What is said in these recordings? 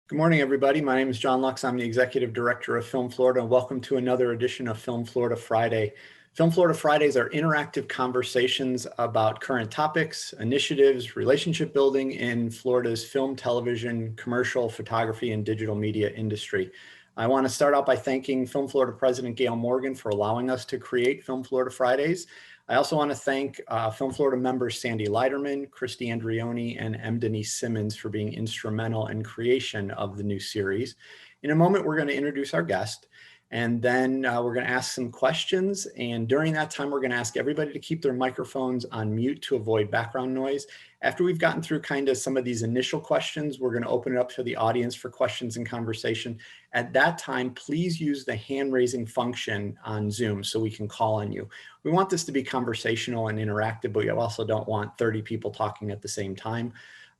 Good morning, everybody. My name is John Lux. I'm the Executive Director of Film Florida, and welcome to another edition of Film Florida Friday. Film Florida Fridays are interactive conversations about current topics, initiatives, relationship building in Florida's film, television, commercial, photography, and digital media industry. I want to start out by thanking Film Florida President Gail Morgan for allowing us to create Film Florida Fridays. I also want to thank Film Florida members Sandy Leiderman, Christy Andrioni, and M. Denise Simmons for being instrumental in creation of the new series. In a moment, we're going to introduce our guest, and then we're going to ask some questions. And during that time, we're going to ask everybody to keep their microphones on mute to avoid background noise. After we've gotten through kind of some of these initial questions, we're going to open it up to the audience for questions and conversation. At that time, please use the hand raising function on Zoom so we can call on you. We want this to be conversational and interactive, but we also don't want 30 people talking at the same time.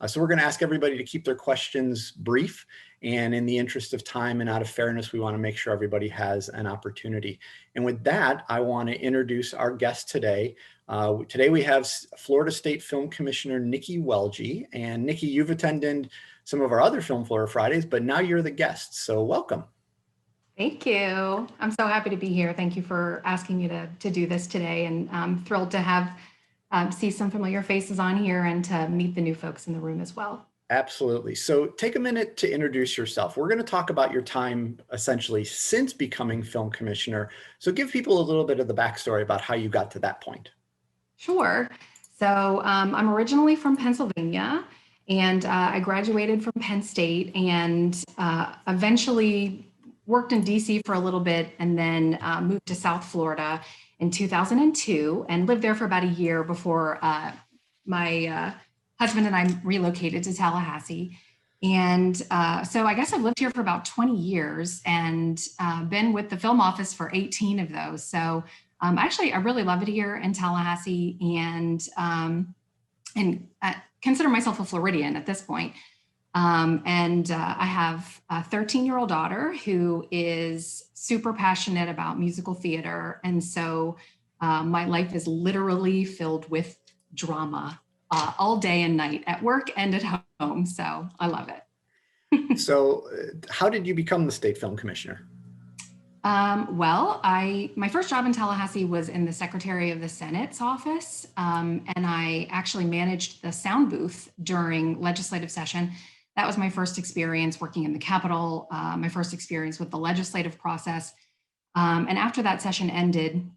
So we're going to ask everybody to keep their questions brief. And in the interest of time and out of fairness, we want to make sure everybody has an opportunity. And with that, I want to introduce our guest today. Today we have Florida State Film Commissioner Niki Welge. And Niki, you've attended some of our other Film Florida Fridays, but now you're the guest. So welcome. Thank you. I'm so happy to be here. Thank you for asking me to do this today. And I'm thrilled to have see some familiar faces on here and to meet the new folks in the room as well. Absolutely. So take a minute to introduce yourself. We're going to talk about your time essentially since becoming film commissioner. So give people a little bit of the backstory about how you got to that point. Sure. So I'm originally from Pennsylvania, and I graduated from Penn State and eventually worked in DC for a little bit and then moved to South Florida in 2002 and lived there for about a year before my husband and I relocated to Tallahassee. And so I guess I've lived here for about 20 years and been with the film office for 18 of those. So actually, I really love it here in Tallahassee and consider myself a Floridian at this point. I have a 13-year-old daughter who is super passionate about musical theater. And so my life is literally filled with drama all day and night at work and at home. So I love it. So how did you become the state film commissioner? My first job in Tallahassee was in the Secretary of the Senate's office. And I actually managed the sound booth during legislative session. That was my first experience working in the Capitol, my first experience with the legislative process. And after that session ended,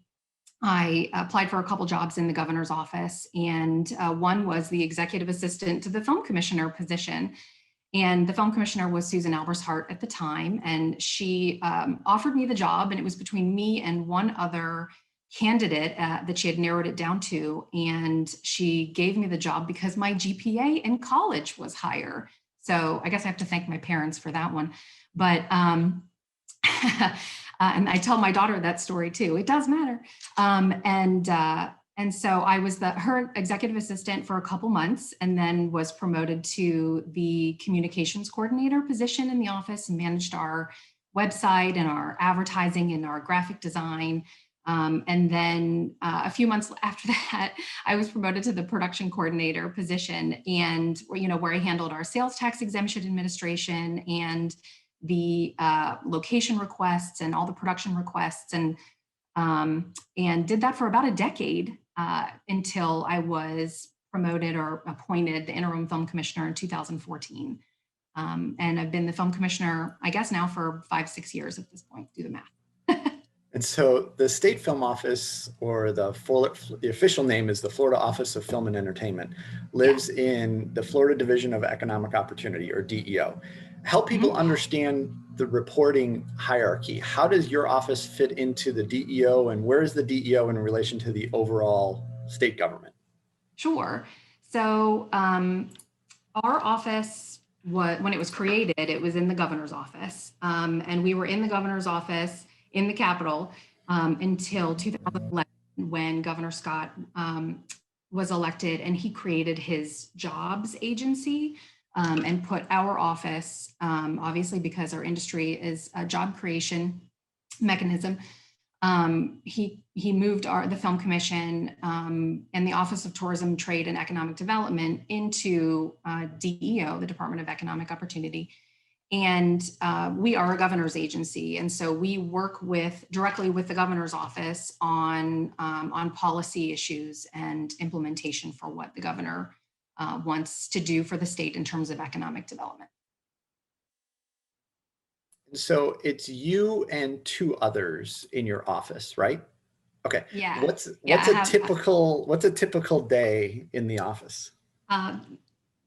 I applied for a couple jobs in the governor's office, and one was the executive assistant to the film commissioner position. And the film commissioner was Susan Albershart at the time, and she offered me the job, and it was between me and one other candidate that she had narrowed it down to. And she gave me the job because my GPA in college was higher. So I guess I have to thank my parents for that one. But and I tell my daughter that story too. It does matter. And so I was her executive assistant for a couple months, and then was promoted to the communications coordinator position in the office and managed our website and our advertising and our graphic design. And then a few months after that, I was promoted to the production coordinator position, and where I handled our sales tax exemption administration and the location requests and all the production requests, and did that for about a decade until I was promoted or appointed the interim film commissioner in 2014. And I've been the film commissioner, I guess now for 5-6 years at this point. Do the math. And so the State Film Office, or the official name is the Florida Office of Film and Entertainment, lives in the Florida Division of Economic Opportunity, or DEO. Help people understand the reporting hierarchy. How does your office fit into the DEO, and where is the DEO in relation to the overall state government? Sure. So our office, when it was created, it was in the governor's office. And we were in the governor's office in the Capitol until 2011, when Governor Scott was elected, and he created his jobs agency and put our office, obviously because our industry is a job creation mechanism, he moved the Film Commission and the Office of Tourism, Trade, and Economic Development into DEO, the Department of Economic Opportunity. And we are a governor's agency. And so we work directly with the governor's office on policy issues and implementation for what the governor wants to do for the state in terms of economic development. So it's you and two others in your office, right? Okay. Yeah. What's a typical day in the office?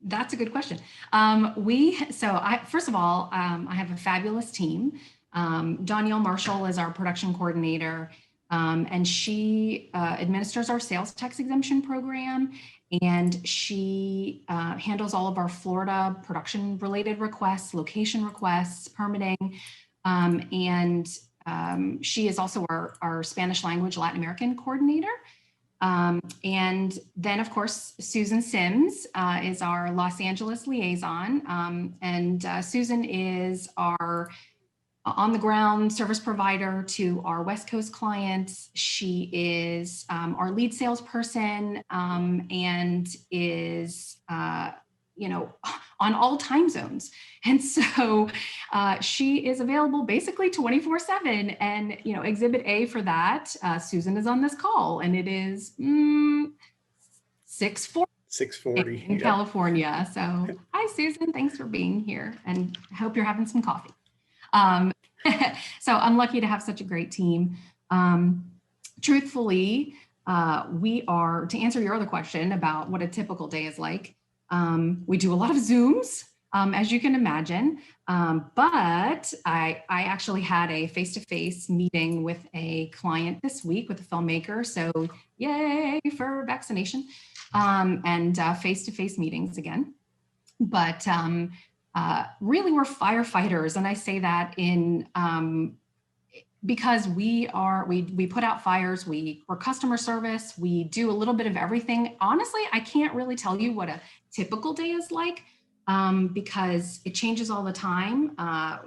That's a good question. First of all, I have a fabulous team. Danielle Marshall is our production coordinator, and she administers our sales tax exemption program, and she handles all of our Florida production related requests, location requests, permitting, and she is also our Spanish language Latin American coordinator. And then, of course, Susan Sims is our Los Angeles liaison. Susan is our on-the-ground service provider to our West Coast clients. She is our lead salesperson and is, on all time zones. And so she is available basically 24/7. And, Exhibit A for that, Susan is on this call, and it is 6:40 in California. So hi, Susan, thanks for being here, and I hope you're having some coffee. So I'm lucky to have such a great team. Truthfully, to answer your other question about what a typical day is like, we do a lot of Zooms, as you can imagine, but I actually had a face-to-face meeting with a client this week with a filmmaker, so yay for vaccination, and face-to-face meetings again. But really, we're firefighters, and I say that because we put out fires, we're customer service, we do a little bit of everything. Honestly, I can't really tell you what a typical day is like because it changes all the time.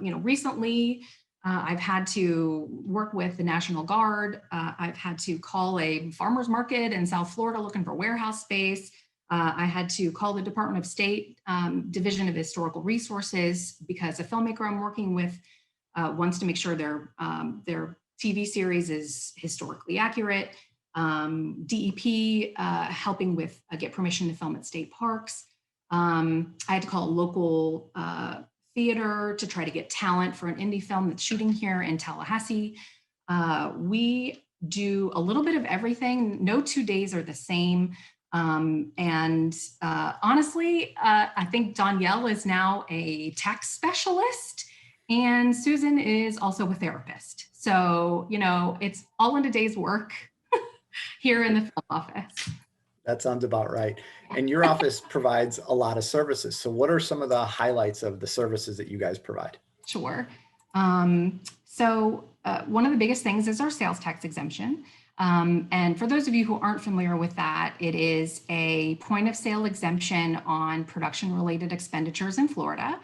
Recently, I've had to work with the National Guard. I've had to call a farmer's market in South Florida looking for warehouse space. I had to call the Department of State Division of Historical Resources because a filmmaker I'm working with wants to make sure their TV series is historically accurate. DEP helping with get permission to film at state parks. I had to call a local theater to try to get talent for an indie film that's shooting here in Tallahassee. We do a little bit of everything. No 2 days are the same. Honestly, I think Danielle is now a tax specialist, and Susan is also a therapist. So, it's all in a day's work here in the film office. That sounds about right. And your office provides a lot of services. So what are some of the highlights of the services that you guys provide? Sure. One of the biggest things is our sales tax exemption. And for those of you who aren't familiar with that, it is a point of sale exemption on production related expenditures in Florida.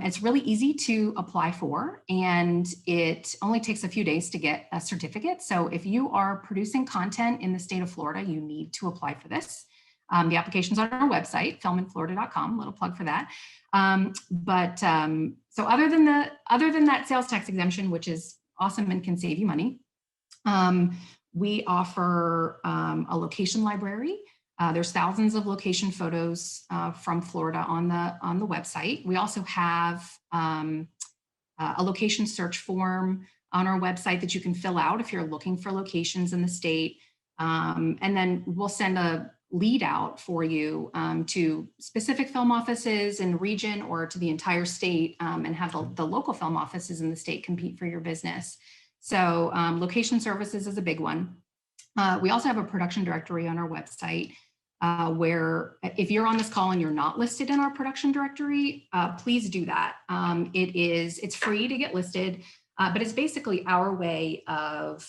It's really easy to apply for, and it only takes a few days to get a certificate. So if you are producing content in the state of Florida, you need to apply for this. The application's on our website, filminflorida.com, little plug for that. So other than that sales tax exemption, which is awesome and can save you money, we offer a location library. There's thousands of location photos from Florida on the website. We also have a location search form on our website that you can fill out if you're looking for locations in the state. And then we'll send a lead out for you to specific film offices in the region or to the entire state, and have the local film offices in the state compete for your business. So location services is a big one. We also have a production directory on our website where if you're on this call and you're not listed in our production directory, please do that. It's free to get listed, but it's basically our way of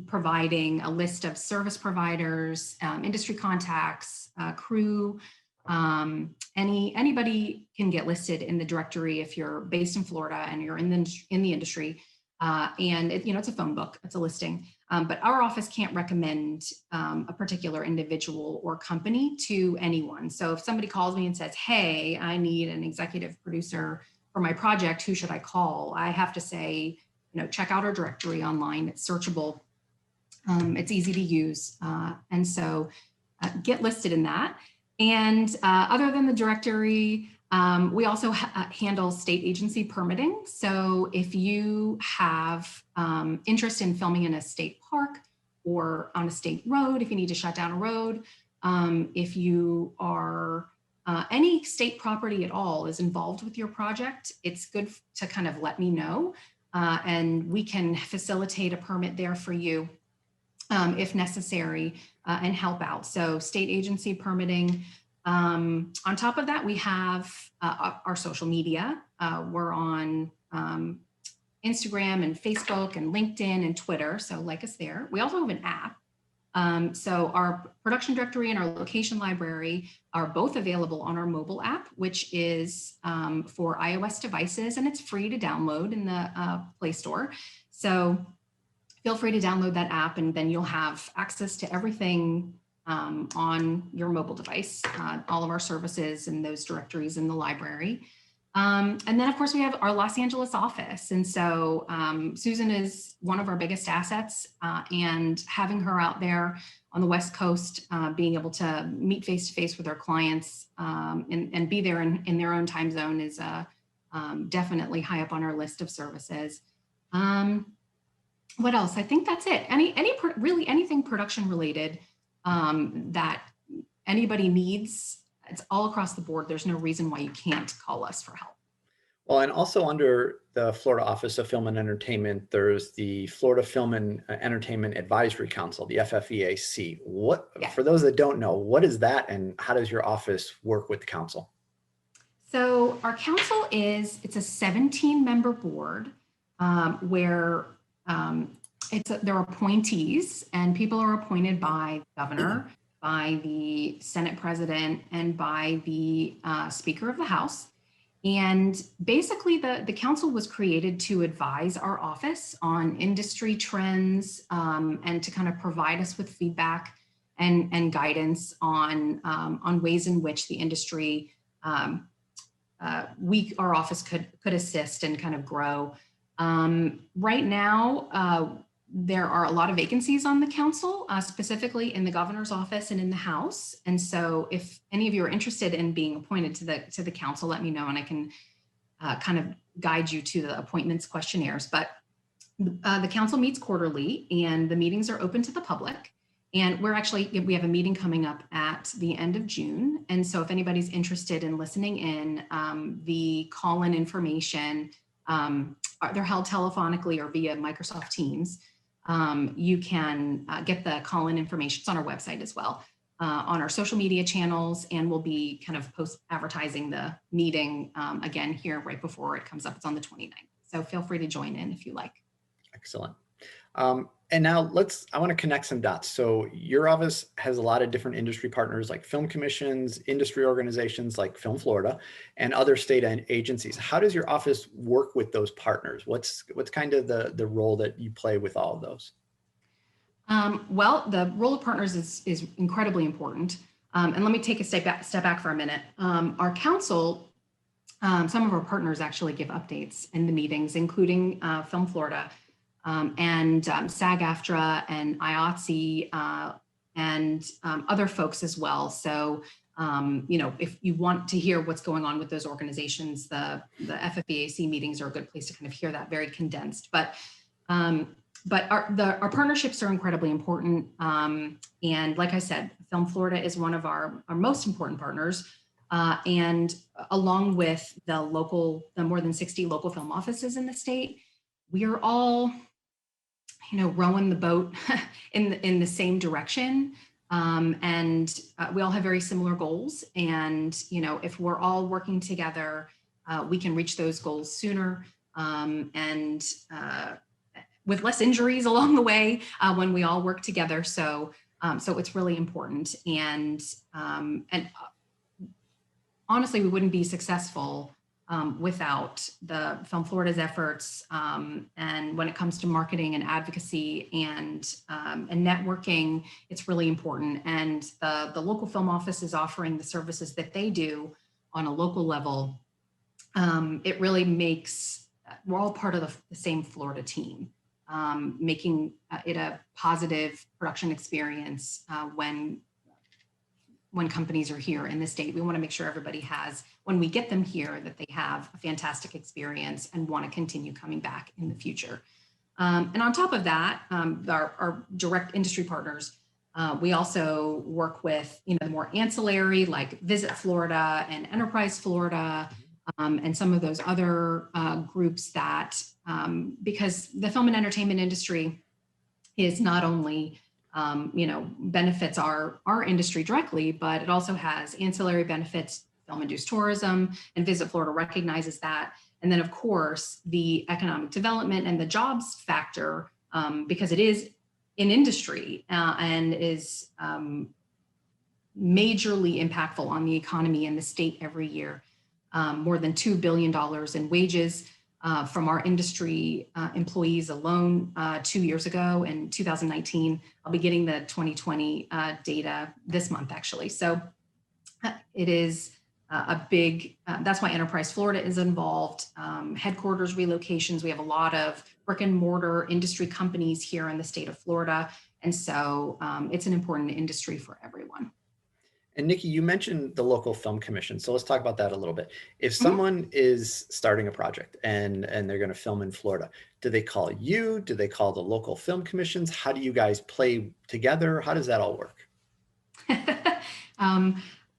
providing a list of service providers, industry contacts, crew. Anybody can get listed in the directory if you're based in Florida and you're in the industry. And it's a phone book, it's a listing. But our office can't recommend a particular individual or company to anyone. So if somebody calls me and says, hey, I need an executive producer for my project, who should I call? I have to say, check out our directory online. It's searchable. It's easy to use. And so get listed in that. And other than the directory, we also handle state agency permitting. So if you have interest in filming in a state park or on a state road, if you need to shut down a road, if you are any state property at all is involved with your project, it's good to kind of let me know, and we can facilitate a permit there for you if necessary, and help out. So state agency permitting. On top of that, we have our social media. We're on Instagram and Facebook and LinkedIn and Twitter. So like us there. We also have an app. So our production directory and our location library are both available on our mobile app, which is for iOS devices, and it's free to download in the Play Store. So feel free to download that app, and then you'll have access to everything on your mobile device, all of our services and those directories in the library. And then of course we have our Los Angeles office. And so Susan is one of our biggest assets, and having her out there on the West Coast, being able to meet face-to-face with our clients and be there in their own time zone is definitely high up on our list of services. What else? I think that's it. Really anything production related that anybody needs, it's all across the board. There's no reason why you can't call us for help. Well, and also under the Florida Office of Film and Entertainment, there's the Florida Film and Entertainment Advisory Council, the FFAC. For those that don't know, what is that, and how does your office work with the council? So our council it's a 17-member board where there are appointees, and people are appointed by the governor, by the Senate president, and by the Speaker of the House. And basically the council was created to advise our office on industry trends, and to kind of provide us with feedback and guidance on ways in which the industry, our office could assist and kind of grow. Right now, there are a lot of vacancies on the council, specifically in the governor's office and in the House. And so if any of you are interested in being appointed to the council, let me know, and I can kind of guide you to the appointments questionnaires. But the council meets quarterly, and the meetings are open to the public. And we have a meeting coming up at the end of June. And so if anybody's interested in listening in, the call-in information, they're held telephonically or via Microsoft Teams. You can get the call-in information. It's on our website as well, on our social media channels, and we'll be kind of advertising the meeting again here right before it comes up. It's on the 29th. So feel free to join in if you like. Excellent. And now I want to connect some dots. So your office has a lot of different industry partners like film commissions, industry organizations like Film Florida, and other state agencies. How does your office work with those partners? What's kind of the role that you play with all of those? Well, the role of partners is incredibly important. And let me take a step back for a minute. Our council, some of our partners actually give updates in the meetings, including Film Florida, and SAG-AFTRA and IATSE, and other folks as well. So, if you want to hear what's going on with those organizations, the FFAC meetings are a good place to kind of hear that very condensed. But our partnerships are incredibly important. And like I said, Film Florida is one of our most important partners. And along with the more than 60 local film offices in the state, we are all rowing the boat in the same direction. And we all have very similar goals. And, if we're all working together, we can reach those goals sooner, and with less injuries along the way when we all work together. So it's really important. And honestly, we wouldn't be successful without the Film Florida's efforts. And when it comes to marketing and advocacy and networking, it's really important. And the local film office is offering the services that they do on a local level. It really makes, we're all part of the same Florida team, making it a positive production experience when companies are here in the state. We want to make sure everybody has, when we get them here, that they have a fantastic experience and want to continue coming back in the future. And on top of that, our direct industry partners, we also work with, the more ancillary like Visit Florida and Enterprise Florida, and some of those other groups that, because the film and entertainment industry is not only benefits our industry directly, but it also has ancillary benefits. Film-induced tourism, and Visit Florida recognizes that. And then, of course, the economic development and the jobs factor, because it is an industry and is majorly impactful on the economy in the state every year. More than $2 billion in wages from our industry employees alone 2 years ago in 2019. I'll be getting the 2020 data this month, actually. So it is a big, that's why Enterprise Florida is involved. Headquarters relocations, we have a lot of brick and mortar industry companies here in the state of Florida. And so it's an important industry for everyone. And Nikki, you mentioned the local film commission. So let's talk about that a little bit. If someone is starting a project and they're going to film in Florida, do they call you? Do they call the local film commissions? How do you guys play together? How does that all work?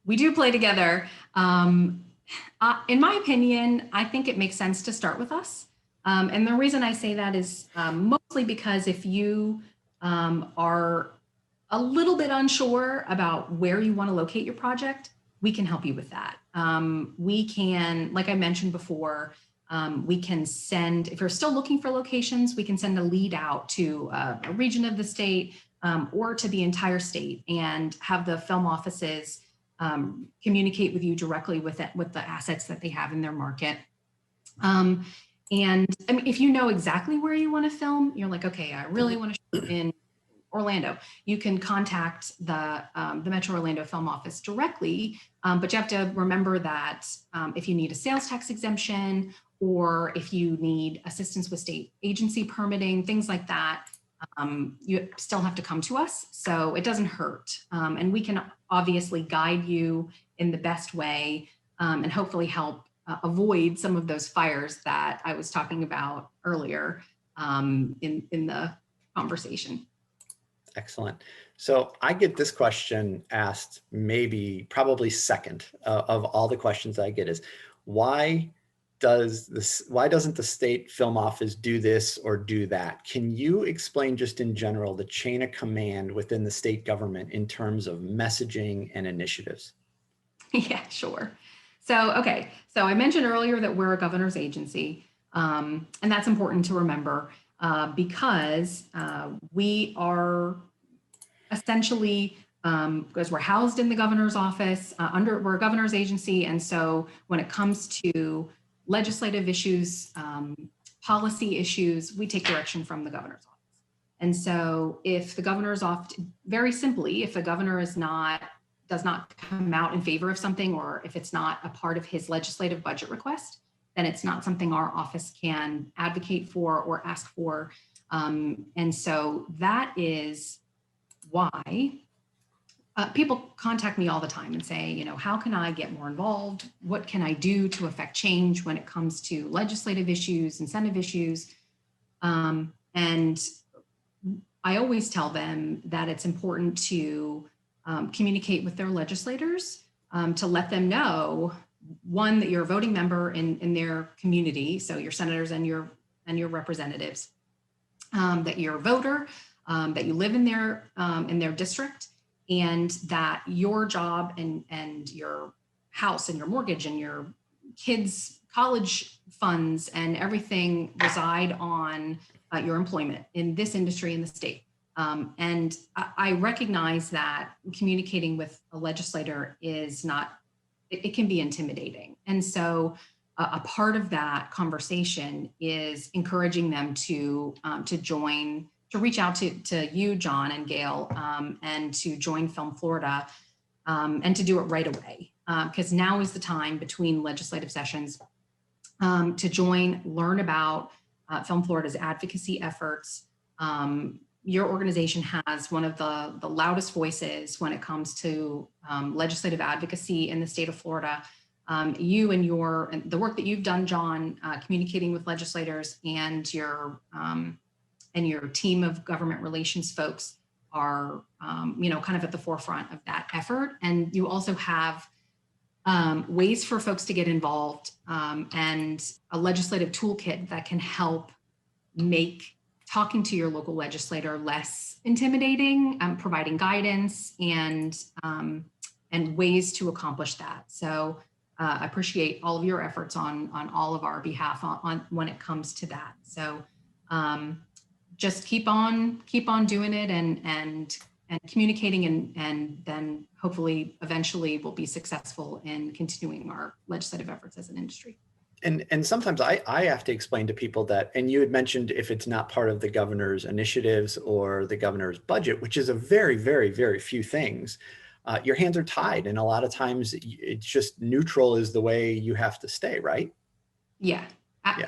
We do play together. In my opinion, I think it makes sense to start with us. And the reason I say that is mostly because if you are a little bit unsure about where you want to locate your project, we can help you with that. We can, like I mentioned before, we can send, if you're still looking for locations, we can send a lead out to a region of the state or to the entire state and have the film offices communicate with you directly with the assets that they have in their market. And I mean, if you know exactly where you want to film, you're like, okay, I really want to shoot in Orlando, you can contact the Metro Orlando Film Office directly, but you have to remember that if you need a sales tax exemption or if you need assistance with state agency permitting, things like that, you still have to come to us. So it doesn't hurt. And we can obviously guide you in the best way and hopefully help avoid some of those fires that I was talking about earlier in the conversation. Excellent. So I get this question asked probably second of all the questions I get is, why doesn't the state film office do this or do that? Can you explain just in general the chain of command within the state government in terms of messaging and initiatives? Yeah, sure. So, okay. So I mentioned earlier that we're a governor's agency, and that's important to remember because we are essentially, because we're housed in the governor's office, we're a governor's agency. And so when it comes to legislative issues, policy issues, we take direction from the governor's office. And so if the governor's very simply, if the governor does not come out in favor of something, or if it's not a part of his legislative budget request, then it's not something our office can advocate for or ask for. And so that is why people contact me all the time and say, how can I get more involved? What can I do to affect change when it comes to legislative issues, incentive issues? And I always tell them that it's important to communicate with their legislators to let them know, one, that you're a voting member in their community, so your senators and your representatives, that you're a voter, that you live in their district, and that your job and your house and your mortgage and your kids' college funds and everything reside on your employment in this industry in the state. And I recognize that communicating with a legislator is not, it can be intimidating. And so a part of that conversation is encouraging them to join, to reach out to you, John and Gail, and to join Film Florida, and to do it right away. Because now is the time between legislative sessions to join, learn about Film Florida's advocacy efforts. Your organization has one of the loudest voices when it comes to legislative advocacy in the state of Florida. You and the work that you've done, John, communicating with legislators, and your team of government relations folks are, kind of at the forefront of that effort. And you also have ways for folks to get involved, and a legislative toolkit that can help make talking to your local legislator less intimidating, providing guidance and ways to accomplish that. So I appreciate all of your efforts on all of our behalf on when it comes to that. So just keep on doing it and communicating, and then hopefully eventually we'll be successful in continuing our legislative efforts as an industry. And sometimes I have to explain to people that, and you had mentioned if it's not part of the governor's initiatives or the governor's budget, which is a very, very, very few things, your hands are tied. And a lot of times it's just neutral is the way you have to stay, right? Yeah.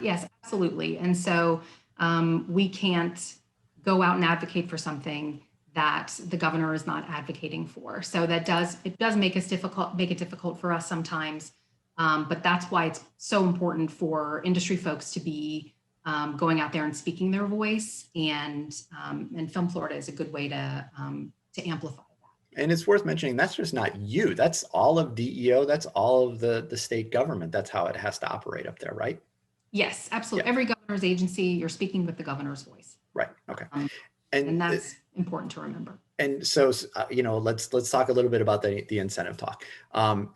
Yes, absolutely. And so we can't go out and advocate for something that the governor is not advocating for. So it does make it difficult for us sometimes. But that's why it's so important for industry folks to be going out there and speaking their voice, and Film Florida is a good way to amplify that. And it's worth mentioning, that's just not you, that's all of DEO, that's all of the state government. That's how it has to operate up there, right? Yes, absolutely. Yeah. Every governor's agency, you're speaking with the governor's voice. Right, okay. And that's important to remember. And so, let's talk a little bit about the incentive talk.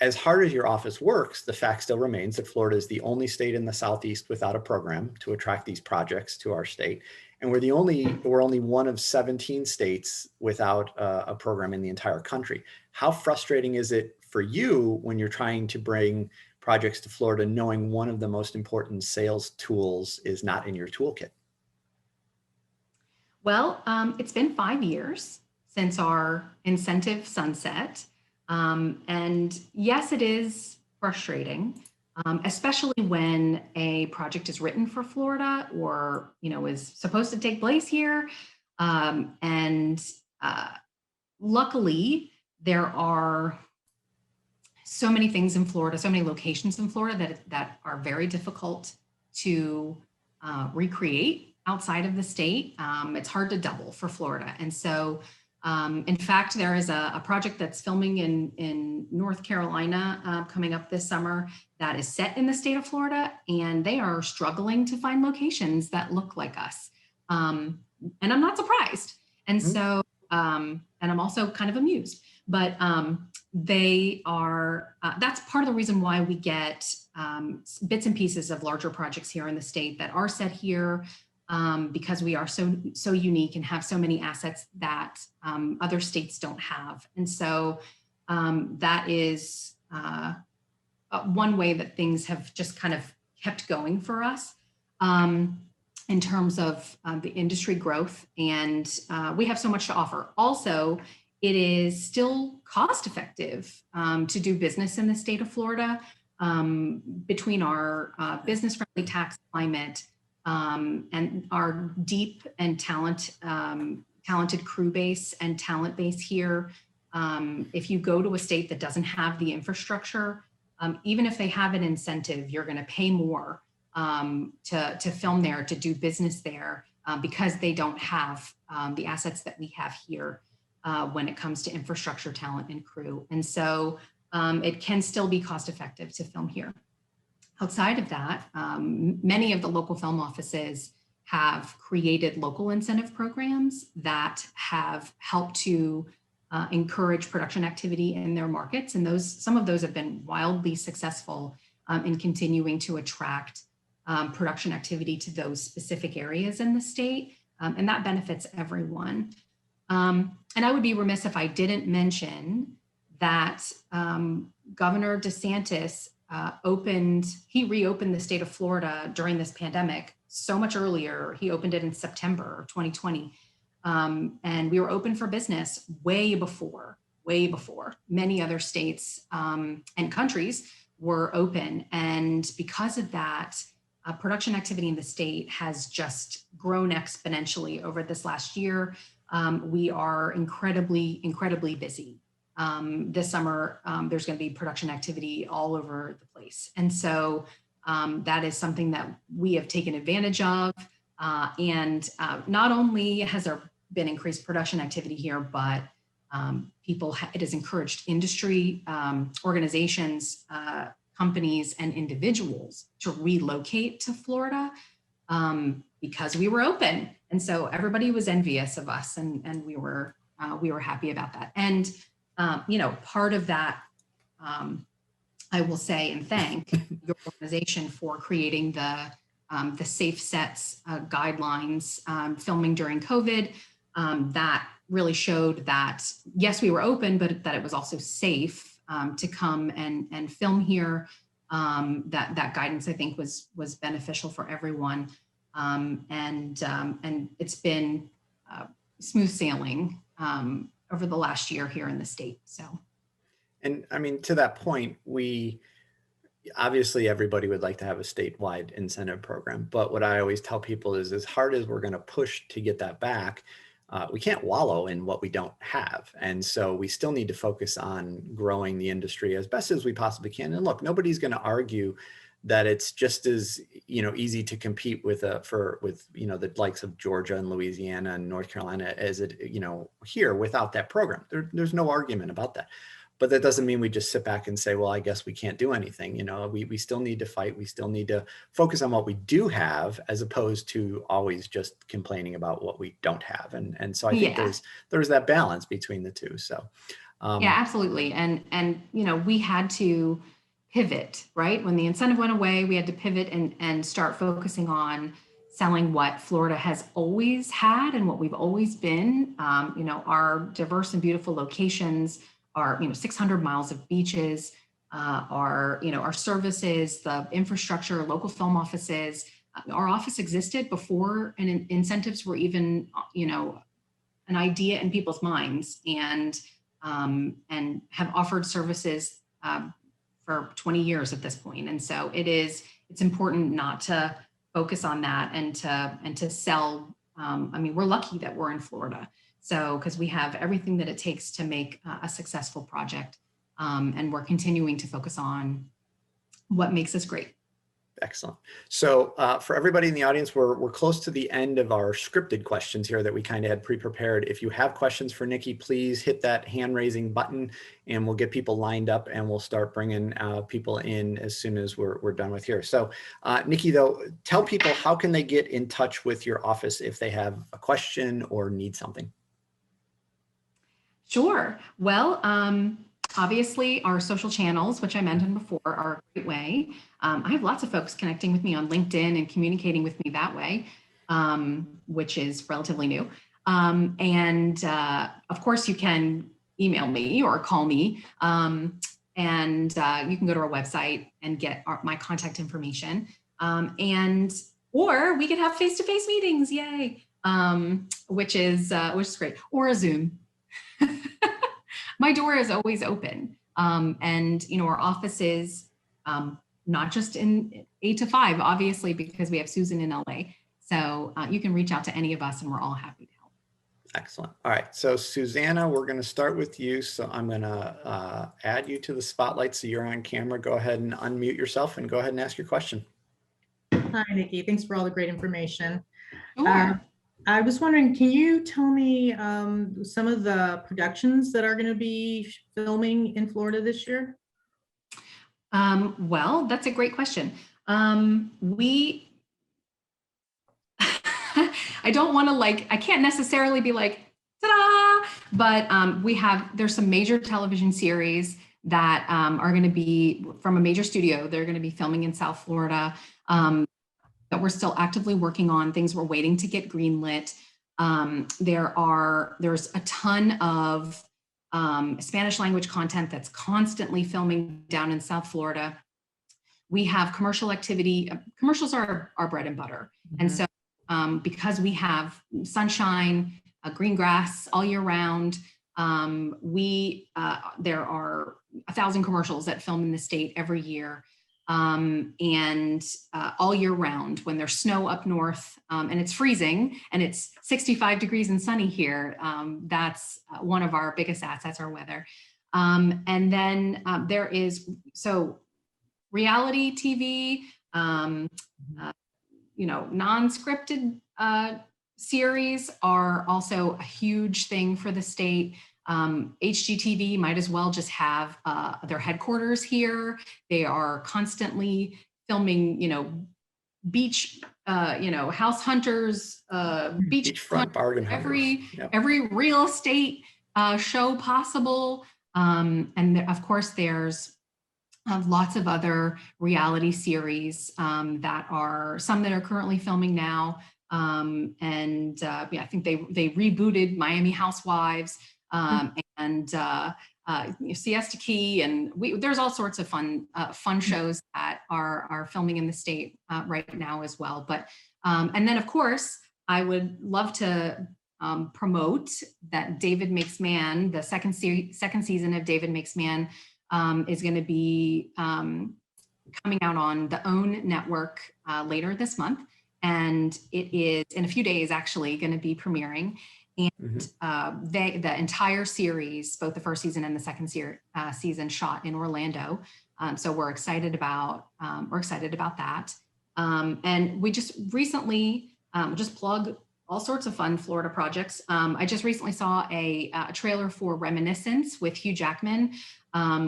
As hard as your office works, the fact still remains that Florida is the only state in the Southeast without a program to attract these projects to our state. And we're only one of 17 states without a program in the entire country. How frustrating is it for you when you're trying to bring projects to Florida, knowing one of the most important sales tools is not in your toolkit? Well, it's been 5 years since our incentive sunset. And yes, it is frustrating, especially when a project is written for Florida or, is supposed to take place here. Luckily, there are so many things in Florida, so many locations in Florida that are very difficult to recreate outside of the state. It's hard to double for Florida. And so, in fact, there is a project that's filming in North Carolina coming up this summer that is set in the state of Florida, and they are struggling to find locations that look like us. And I'm not surprised. And so, and I'm also kind of amused, but they are, that's part of the reason why we get bits and pieces of larger projects here in the state that are set here, because we are so unique and have so many assets that other states don't have. And so that is one way that things have just kind of kept going for us in terms of the industry growth. And we have so much to offer. Also, it is still cost effective to do business in the state of Florida, between our business-friendly tax climate, and our deep and talented crew base and talent base here. If you go to a state that doesn't have the infrastructure, even if they have an incentive, you're going to pay more to film there, to do business there, because they don't have the assets that we have here when it comes to infrastructure, talent, and crew. And so it can still be cost effective to film here. Outside of that, many of the local film offices have created local incentive programs that have helped to encourage production activity in their markets. And some of those have been wildly successful in continuing to attract production activity to those specific areas in the state. And that benefits everyone. And I would be remiss if I didn't mention that Governor DeSantis reopened the state of Florida during this pandemic so much earlier. He opened it in September of 2020. And we were open for business way before many other states and countries were open. And because of that, production activity in the state has just grown exponentially over this last year. We are incredibly busy. This summer, there's going to be production activity all over the place. And so that is something that we have taken advantage of. And not only has there been increased production activity here, but it has encouraged industry, organizations, companies, and individuals to relocate to Florida because we were open. And so everybody was envious of us, and we were happy about that. And part of that, I will say and thank your organization for creating the Safe Sets guidelines, filming during COVID. That really showed that, yes, we were open, but that it was also safe to come and film here. That guidance, I think, was beneficial for everyone. And it's been smooth sailing over the last year here in the state. So, and I mean, to that point, obviously everybody would like to have a statewide incentive program, but what I always tell people is, as hard as we're going to push to get that back, we can't wallow in what we don't have. And so we still need to focus on growing the industry as best as we possibly can. And look, nobody's going to argue that it's just as, easy to compete with the likes of Georgia and Louisiana and North Carolina as it, here without that program. There's no argument about that. But that doesn't mean we just sit back and say, well, I guess we can't do anything. We still need to fight. We still need to focus on what we do have, as opposed to always just complaining about what we don't have. And so I think there's that balance between the two. So yeah, absolutely. And we had to pivot, right? When the incentive went away, we had to pivot and start focusing on selling what Florida has always had and what we've always been. Our diverse and beautiful locations, our 600 miles of beaches, our services, the infrastructure, local film offices. Our office existed before and incentives were even an idea in people's minds, and have offered services for 20 years at this point. And so it's important not to focus on that and to sell. We're lucky that we're in Florida. So, because we have everything that it takes to make a successful project, and we're continuing to focus on what makes us great. Excellent. So for everybody in the audience, we're close to the end of our scripted questions here that we kind of had pre-prepared. If you have questions for Niki, please hit that hand raising button and we'll get people lined up and we'll start bringing people in as soon as we're done with here. So Niki, though, tell people, how can they get in touch with your office if they have a question or need something? Sure. Well, obviously our social channels, which I mentioned before, are a great way. I have lots of folks connecting with me on LinkedIn and communicating with me that way, which is relatively new. And of course, you can email me or call me, and you can go to our website and get my contact information. Or we could have face-to-face meetings, yay, which is great, or a Zoom. My door is always open. And, our office is not just in 8 to 5, obviously, because we have Susan in LA. So you can reach out to any of us and we're all happy to help. Excellent. All right. So Susanna, we're going to start with you. So I'm going to add you to the spotlight so you're on camera. Go ahead and unmute yourself and go ahead and ask your question. Hi, Niki. Thanks for all the great information. Sure. I was wondering, can you tell me some of the productions that are going to be filming in Florida this year? Well, that's a great question. I don't want to I can't necessarily be like, ta-da, but there's some major television series that are going to be from a major studio. They're going to be filming in South Florida. That we're still actively working on, things we're waiting to get greenlit. There's a ton of Spanish language content that's constantly filming down in South Florida. we have commercial activity. Commercials are our bread and butter. And so because we have sunshine, green grass all year round, there are 1,000 commercials that film in the state every year. And all year round when there's snow up north and it's freezing and it's 65 degrees and sunny here, that's one of our biggest assets, our weather. And then there is, so reality TV, non-scripted series are also a huge thing for the state. HGTV might as well just have their headquarters here. They are constantly filming, beach, house hunters, beachfront bargain hunters. Every real estate show possible. And of course, there's lots of other reality series that are some that are currently filming now. I think they rebooted Miami Housewives and Siesta Key, and there's all sorts of fun shows that are filming in the state right now as well. But and then of course I would love to promote that David Makes Man, the second season of David Makes Man is going to be coming out on the OWN network later this month. And it is in a few days actually going to be premiering. And the entire series, both the first season and the second season, shot in Orlando. So we're excited about that. And we just recently just plug all sorts of fun Florida projects. I just recently saw a trailer for Reminiscence with Hugh Jackman,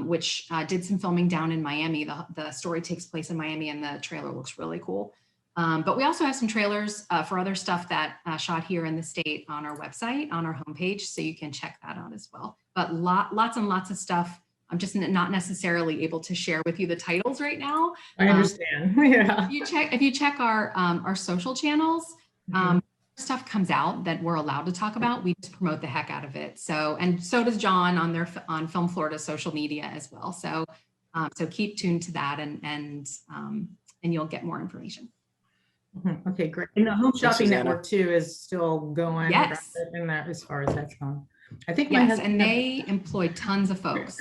which did some filming down in Miami. The story takes place in Miami and the trailer looks really cool. But we also have some trailers for other stuff that shot here in the state on our website, on our homepage, so you can check that out as well. But lots and lots of stuff. I'm just not necessarily able to share with you the titles right now. I understand. Yeah. If you check our social channels, stuff comes out that we're allowed to talk about. We just promote the heck out of it. So, and so does John on Film Florida social media as well. So, so keep tuned to that, and you'll get more information. Okay, great. And the Home Shopping Network too is still going. Yes. In that, as far as that's gone. I think yes, and they employ tons of folks.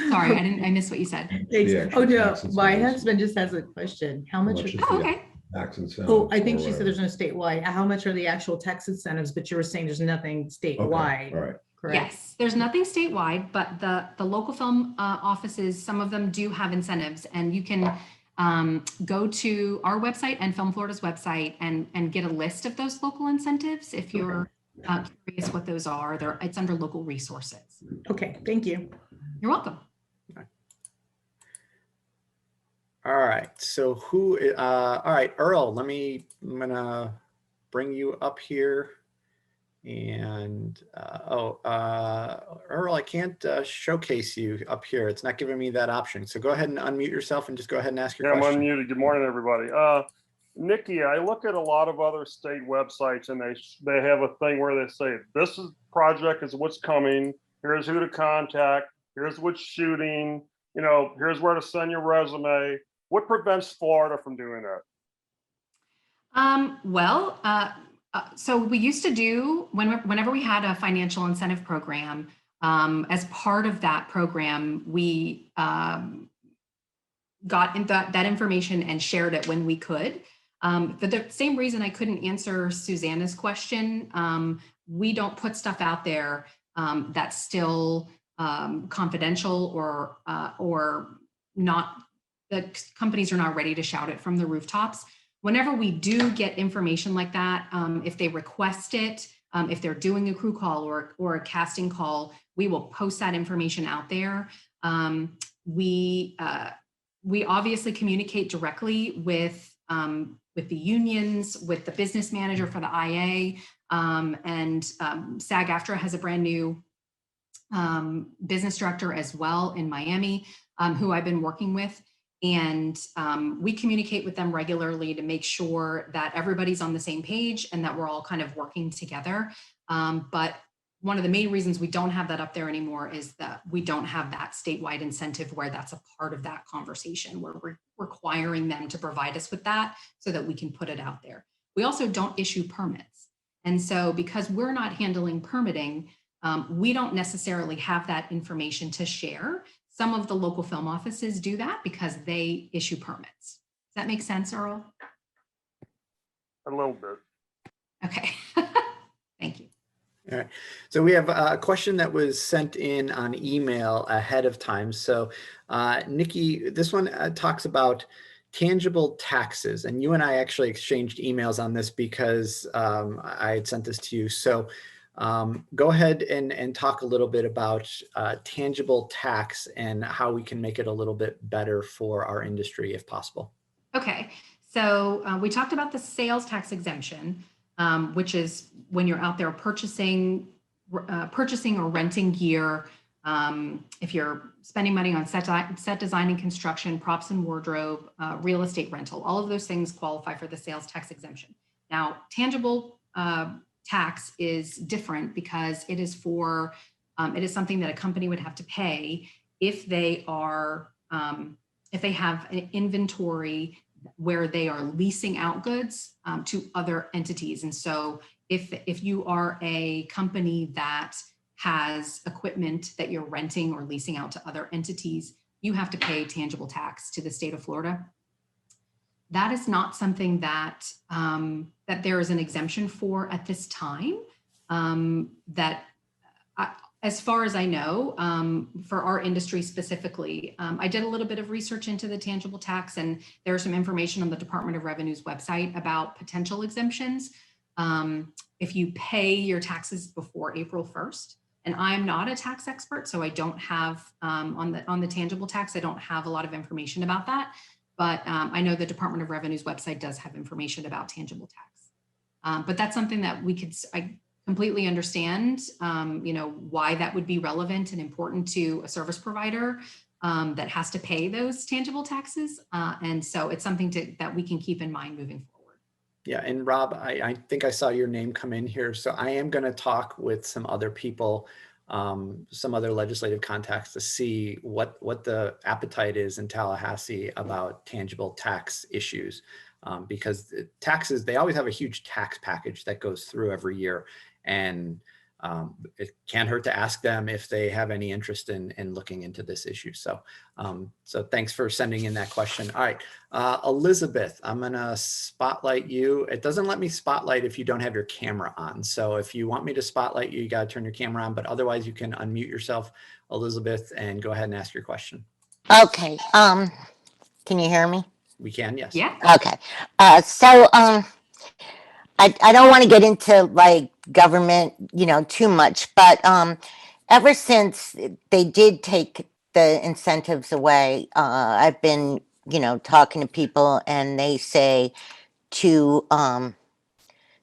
Sorry, I missed what you said. Oh no, my husband just has a question. How much? Okay. Tax incentives. Oh, I think she said there's no statewide. How much are the actual tax incentives? But you were saying there's nothing statewide. Okay. All right. Correct. Yes, there's nothing statewide, but the local film offices, some of them do have incentives, and you can go to our website and Film Florida's website and get a list of those local incentives if you're curious what those are. It's under local resources. Okay, thank you. You're welcome. All right, so all right, Earl, I'm gonna bring you up here. And Earl, I can't showcase you up here. It's not giving me that option. So go ahead and unmute yourself and just go ahead and ask your question. I'm unmuted. Good morning, everybody. Nikki, I look at a lot of other state websites and they have a thing where they say, this is project is what's coming. Here's who to contact. Here's what's shooting. Here's where to send your resume. What prevents Florida from doing that? So we used to do, whenever we had a financial incentive program, as part of that program, we got that information and shared it when we could. For the same reason I couldn't answer Susanna's question, we don't put stuff out there that's still confidential or not, the companies are not ready to shout it from the rooftops. Whenever we do get information like that, if they request it, if they're doing a crew call or a casting call, we will post that information out there. We obviously communicate directly with the unions, with the business manager for the IA, and SAG-AFTRA has a brand new business director as well in Miami, who I've been working with. And we communicate with them regularly to make sure that everybody's on the same page and that we're all kind of working together. But one of the main reasons we don't have that up there anymore is that we don't have that statewide incentive where that's a part of that conversation, where we're requiring them to provide us with that so that we can put it out there. We also don't issue permits. And so because we're not handling permitting, we don't necessarily have that information to share. Some of the local film offices do that because they issue permits. Does that make sense, Earl? A little bit. Okay, thank you. All right. So we have a question that was sent in on email ahead of time. So Nikki, this one talks about tangible taxes, and you and I actually exchanged emails on this because I had sent this to you. So go ahead and talk a little bit about tangible tax and how we can make it a little bit better for our industry if possible. Okay, so we talked about the sales tax exemption, which is when you're out there purchasing or renting gear. If you're spending money on set design and construction, props and wardrobe, real estate rental, all of those things qualify for the sales tax exemption. Now, tangible tax is different because it is for, it is something that a company would have to pay if they are, if they have an inventory where they are leasing out goods to other entities. And so if you are a company that has equipment that you're renting or leasing out to other entities, you have to pay tangible tax to the state of Florida. That is not something that that there is an exemption for at this time. As far as I know, for our industry specifically, I did a little bit of research into the tangible tax, and there's some information on the Department of Revenue's website about potential exemptions. If you pay your taxes before April 1st, and I'm not a tax expert, so I don't have, on the tangible tax, I don't have a lot of information about that. But I know the Department of Revenue's website does have information about tangible tax. But that's something that I completely understand, why that would be relevant and important to a service provider that has to pay those tangible taxes. And so it's something that we can keep in mind moving forward. Yeah, and Rob, I think I saw your name come in here. So I am going to talk with some other people, some other legislative contacts to see what the appetite is in Tallahassee about tangible tax issues. Because taxes, they always have a huge tax package that goes through every year. And it can't hurt to ask them if they have any interest in looking into this issue. So, so thanks for sending in that question. All right, Elizabeth, I'm gonna spotlight you. It doesn't let me spotlight if you don't have your camera on. So if you want me to spotlight you, you gotta turn your camera on, but otherwise you can unmute yourself, Elizabeth, and go ahead and ask your question. Okay. Can you hear me? We can, yes. Yeah. Okay. I don't want to get into like government, too much, but ever since they did take the incentives away, I've been, talking to people, and they say to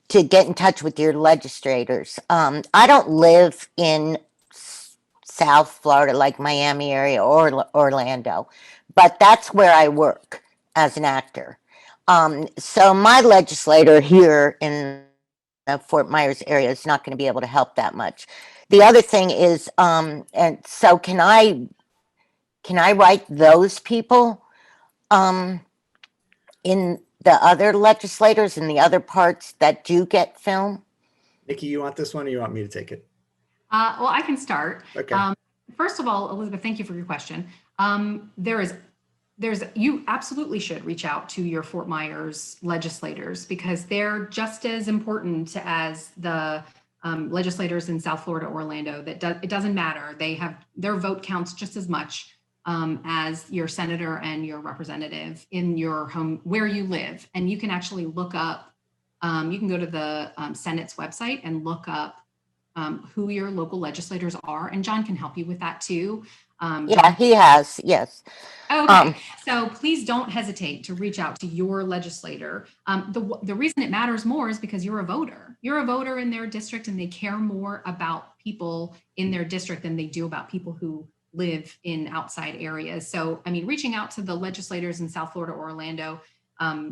get in touch with your legislators. I don't live in South Florida, like Miami area or Orlando, but that's where I work as an actor. So my legislator here in the Fort Myers area is not going to be able to help that much. The other thing is, and so can I write those people in the other legislators in the other parts that do get film? Nikki, you want this one or you want me to take it? Well, I can start. Okay. First of all, Elizabeth, thank you for your question. You absolutely should reach out to your Fort Myers legislators because they're just as important as the legislators in South Florida, Orlando. It doesn't matter. They have their vote counts just as much as your senator and your representative in your home where you live. And you can actually look up. You can go to the Senate's website and look up who your local legislators are, and John can help you with that too. Yeah, he has. Yes. Okay, so please don't hesitate to reach out to your legislator. The reason it matters more is because you're a voter. You're a voter in their district, and they care more about people in their district than they do about people who live in outside areas. So, I mean, reaching out to the legislators in South Florida or Orlando,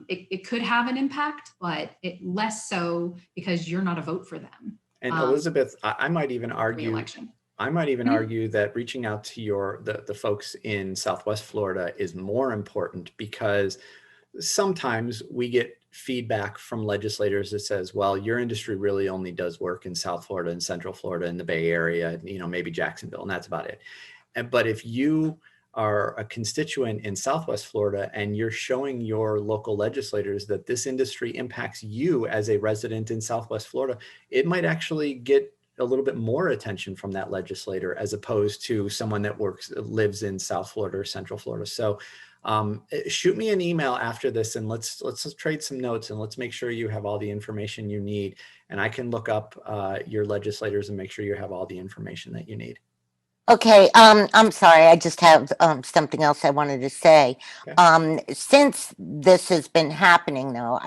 it could have an impact, but less so because you're not a vote for them. And Elizabeth, I might even argue, re-election. argue that reaching out to the folks in Southwest Florida is more important, because sometimes we get feedback from legislators that says, well, your industry really only does work in South Florida and Central Florida and the Bay Area, maybe Jacksonville, and that's about it. But if you are a constituent in Southwest Florida and you're showing your local legislators that this industry impacts you as a resident in Southwest Florida, it might actually get a little bit more attention from that legislator as opposed to someone that lives in South Florida or Central Florida. So shoot me an email after this, and let's trade some notes, and let's make sure you have all the information you need. And I can look up your legislators and make sure you have all the information that you need. Okay, I'm sorry, I just have something else I wanted to say. Okay. Since this has been happening, though,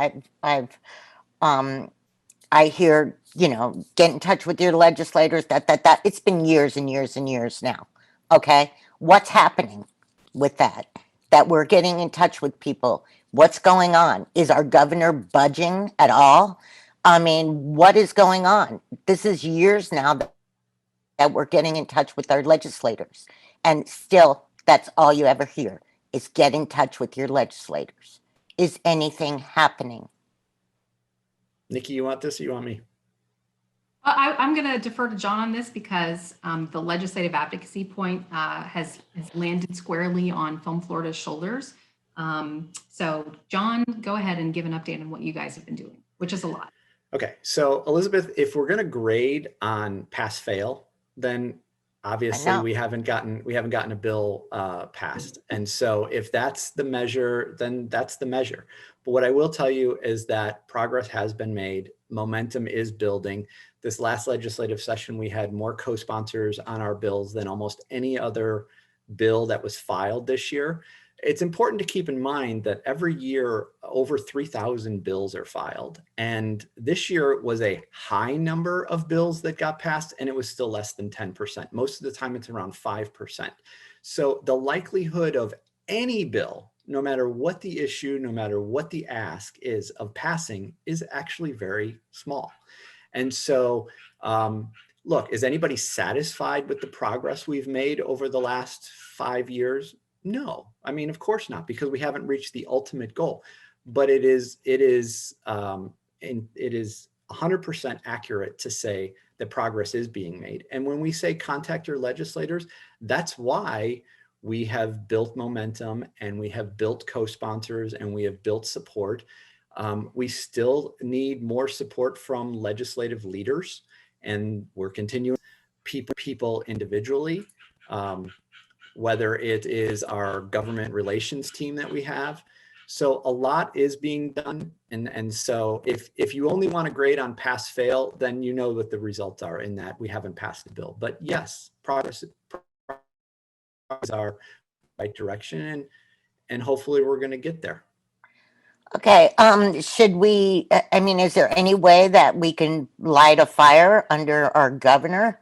I hear, get in touch with your legislators, that. It's been years and years and years now. Okay, what's happening with that? That we're getting in touch with people. What's going on? Is our governor budging at all? I mean, what is going on? This is years now that we're getting in touch with our legislators, and still that's all you ever hear is get in touch with your legislators. Is anything happening? Nikki, you want this or you want me? I'm going to defer to John on this, because the legislative advocacy point has landed squarely on Film Florida's shoulders. So John, go ahead and give an update on what you guys have been doing, which is a lot. Okay, so Elizabeth, if we're going to grade on pass fail, then obviously we haven't gotten a bill passed. And so if that's the measure, then that's the measure. But what I will tell you is that progress has been made. Momentum is building. This last legislative session, we had more co-sponsors on our bills than almost any other bill that was filed this year. It's important to keep in mind that every year over 3,000 bills are filed. And this year was a high number of bills that got passed, and it was still less than 10%. Most of the time it's around 5%. So the likelihood of any bill, no matter what the issue, no matter what the ask is of passing, is actually very small. And so, look, is anybody satisfied with the progress we've made over the last 5 years? No, I mean, of course not, because we haven't reached the ultimate goal. But it is 100% accurate to say that progress is being made. And when we say contact your legislators, that's why we have built momentum, and we have built co-sponsors, and we have built support. We still need more support from legislative leaders, and we're continuing people individually, whether it is our government relations team that we have. So a lot is being done. And so if you only want to grade on pass fail, then you know what the results are in that we haven't passed the bill. But yes, progress is our right direction, and hopefully we're going to get there. Okay, should we, I mean, is there any way that we can light a fire under our governor?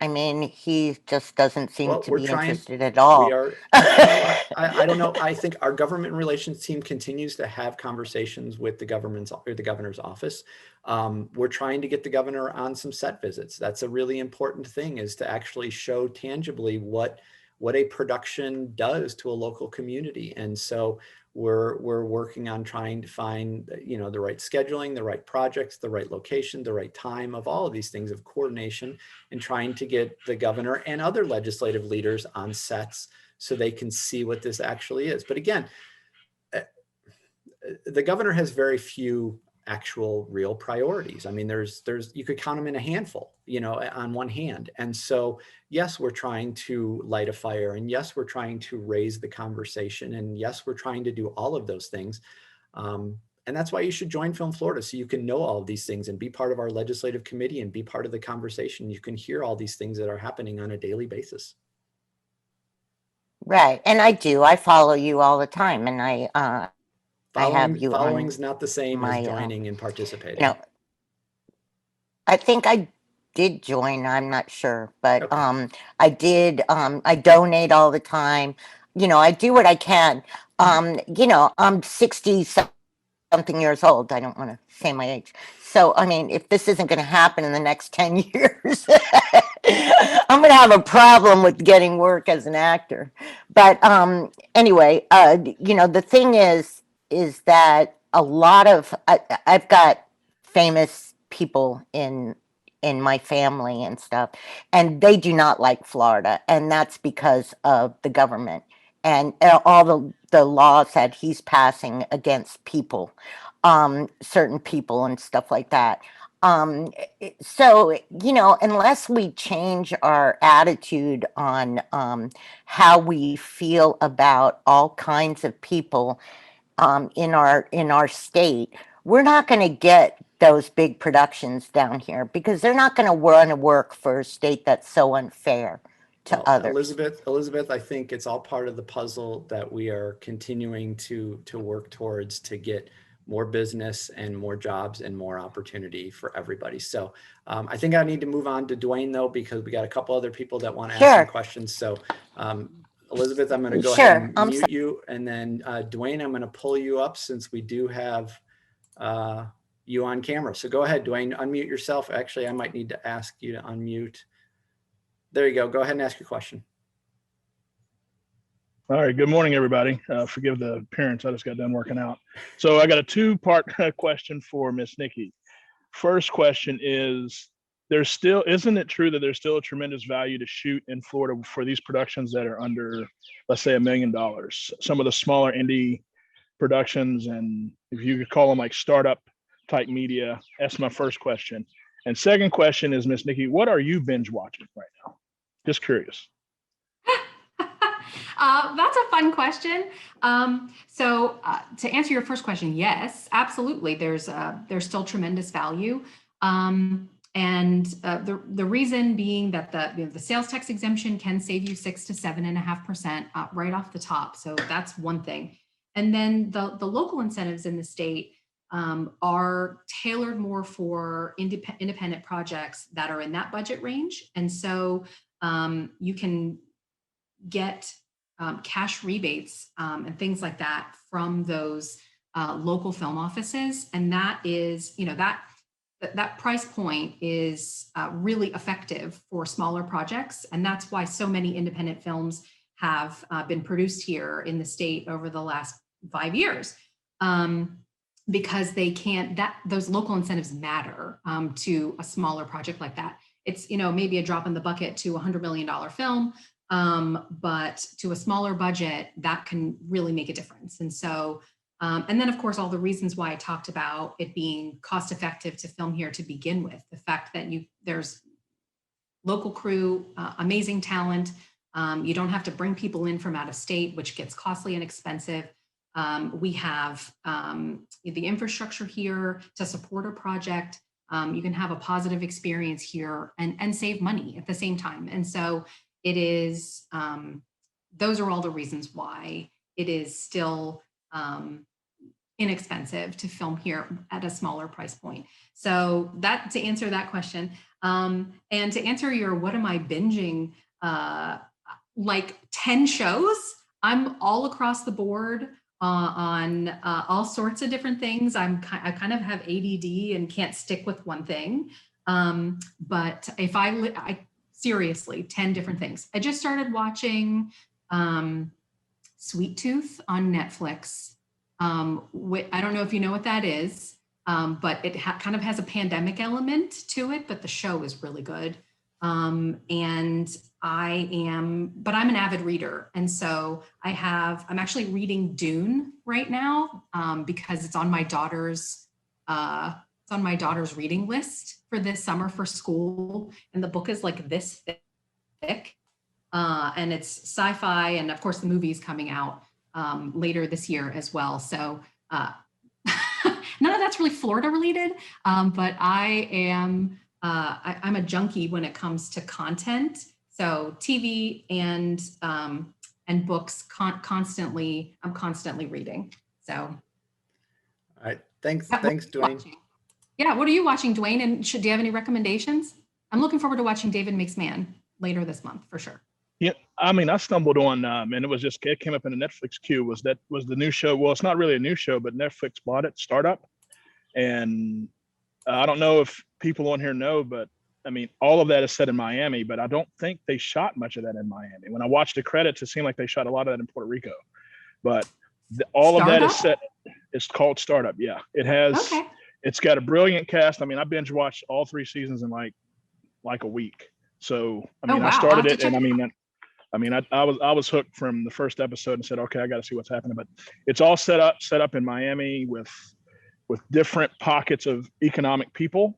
I mean, he just doesn't seem to be interested at all. We are, I don't know. I think our government relations team continues to have conversations with the governor's office. We're trying to get the governor on some set visits. That's a really important thing, is to actually show tangibly what a production does to a local community. And so we're working on trying to find, the right scheduling, the right projects, the right location, the right time of all of these things, of coordination, and trying to get the governor and other legislative leaders on sets so they can see what this actually is. But again, the governor has very few actual real priorities. I mean, you could count them in a handful, on one hand. And so, yes, we're trying to light a fire, and yes, we're trying to raise the conversation, and yes, we're trying to do all of those things. And that's why you should join Film Florida, so you can know all of these things and be part of our legislative committee and be part of the conversation. You can hear all these things that are happening on a daily basis. Right. And I follow you all the time, and I have you following's not the same as joining and participating. I think I did join, I'm not sure, but okay. I donate all the time. I do what I can. I'm 60 something years old. I don't want to say my age. So, I mean, if this isn't going to happen in the next 10 years, I'm going to have a problem with getting work as an actor. But anyway, the thing is that a lot of, I've got famous people in my family and stuff, and they do not like Florida, and that's because of the government and all the laws that he's passing against people, certain people and stuff like that. So, unless we change our attitude on how we feel about all kinds of people in our state, we're not going to get those big productions down here because they're not going to want to work for a state that's so unfair to Well, others. Elizabeth, I think it's all part of the puzzle that we are continuing to work towards to get more business and more jobs and more opportunity for everybody. So I think I need to move on to Dwayne though, because we got a couple other people that want to ask some Sure. questions. So Elizabeth, I'm going to go Sure. ahead and mute you, and then Dwayne, I'm going to pull you up since we do have you on camera. So go ahead, Dwayne, unmute yourself. Actually, I might need to ask you to unmute. There you go. Go ahead and ask your question. All right. Good morning, everybody. Forgive the appearance. I just got done working out. So I got a two-part question for Miss Niki. First question is, isn't it true that there's still a tremendous value to shoot in Florida for these productions that are under, let's say, $1 million? Some of the smaller indie productions, and if you could call them like startup type media. That's my first question. And second question is, Miss Niki, what are you binge watching right now? Just curious. That's a fun question. So to answer your first question, yes, absolutely. There's still tremendous value. And the reason being that the sales tax exemption can save you 6 to 7.5% right off the top. So that's one thing. And then the local incentives in the state are tailored more for independent projects that are in that budget range. And so you can get cash rebates and things like that from those local film offices. And that is, that price point is really effective for smaller projects. And that's why so many independent films have been produced here in the state over the last 5 years. Because those local incentives matter to a smaller project like that. It's, maybe a drop in the bucket to $100 million film, but to a smaller budget, that can really make a difference. And so, and then of course, all the reasons why I talked about it being cost effective to film here to begin with, the fact that there's local crew, amazing talent. You don't have to bring people in from out of state, which gets costly and expensive. We have the infrastructure here to support a project. You can have a positive experience here and save money at the same time. And so it is, those are all the reasons why it is still inexpensive to film here at a smaller price point. So that, to answer that question, and to answer your, what am I binging? Like 10 shows, I'm all across the board on all sorts of different things. I kind of have ADD and can't stick with one thing. But if I seriously, 10 different things. I just started watching Sweet Tooth on Netflix. I don't know if you know what that is, but it kind of has a pandemic element to it, but the show is really good. And but I'm an avid reader. And so I'm actually reading Dune right now because it's on my daughter's reading list for this summer for school. And the book is like this thick. And it's sci-fi. And of course the movie's coming out later this year as well. So none of that's really Florida related, but I'm a junkie when it comes to content. So TV and books I'm constantly reading. So. All right. Thanks, Dwayne. Yeah. What are you watching, Dwayne? And do you have any recommendations? I'm looking forward to watching David Makes Man later this month for sure. Yeah, I mean, I stumbled on, and it came up in the Netflix queue. Was the new show? Well, it's not really a new show, but Netflix bought it, Startup, and I don't know if people on here know, but I mean, all of that is set in Miami, but I don't think they shot much of that in Miami. When I watched the credits, it seemed like they shot a lot of that in Puerto Rico, but all of that is set. It's called Startup. Yeah, Okay. It's got a brilliant cast. I mean, I binge watched all 3 seasons in like a week. So I mean, wow. I started it, and I was hooked from the first episode and said, okay, I got to see what's happening. But it's all set up in Miami with different pockets of economic people,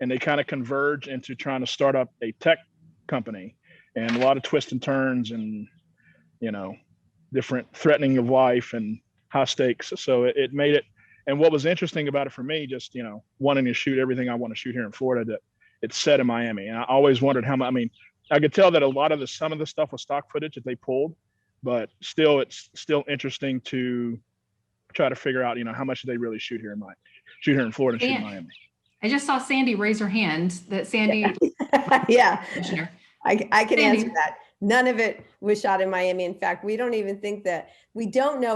and they kind of converge into trying to start up a tech company, and a lot of twists and turns, and different threatening of life and high stakes. So it made it. And what was interesting about it for me, just wanting to shoot everything I want to shoot here in Florida, that it's set in Miami, and I always wondered how much. I mean, I could tell that some of the stuff was stock footage that they pulled, but still, it's still interesting to try to figure out, how much did they really shoot here in Florida and shoot in Miami. I just saw Sandy raise her hand. That Sandy. Yeah, Commissioner. I can Sandy. answer that. None of it was shot in Miami. In fact, we don't know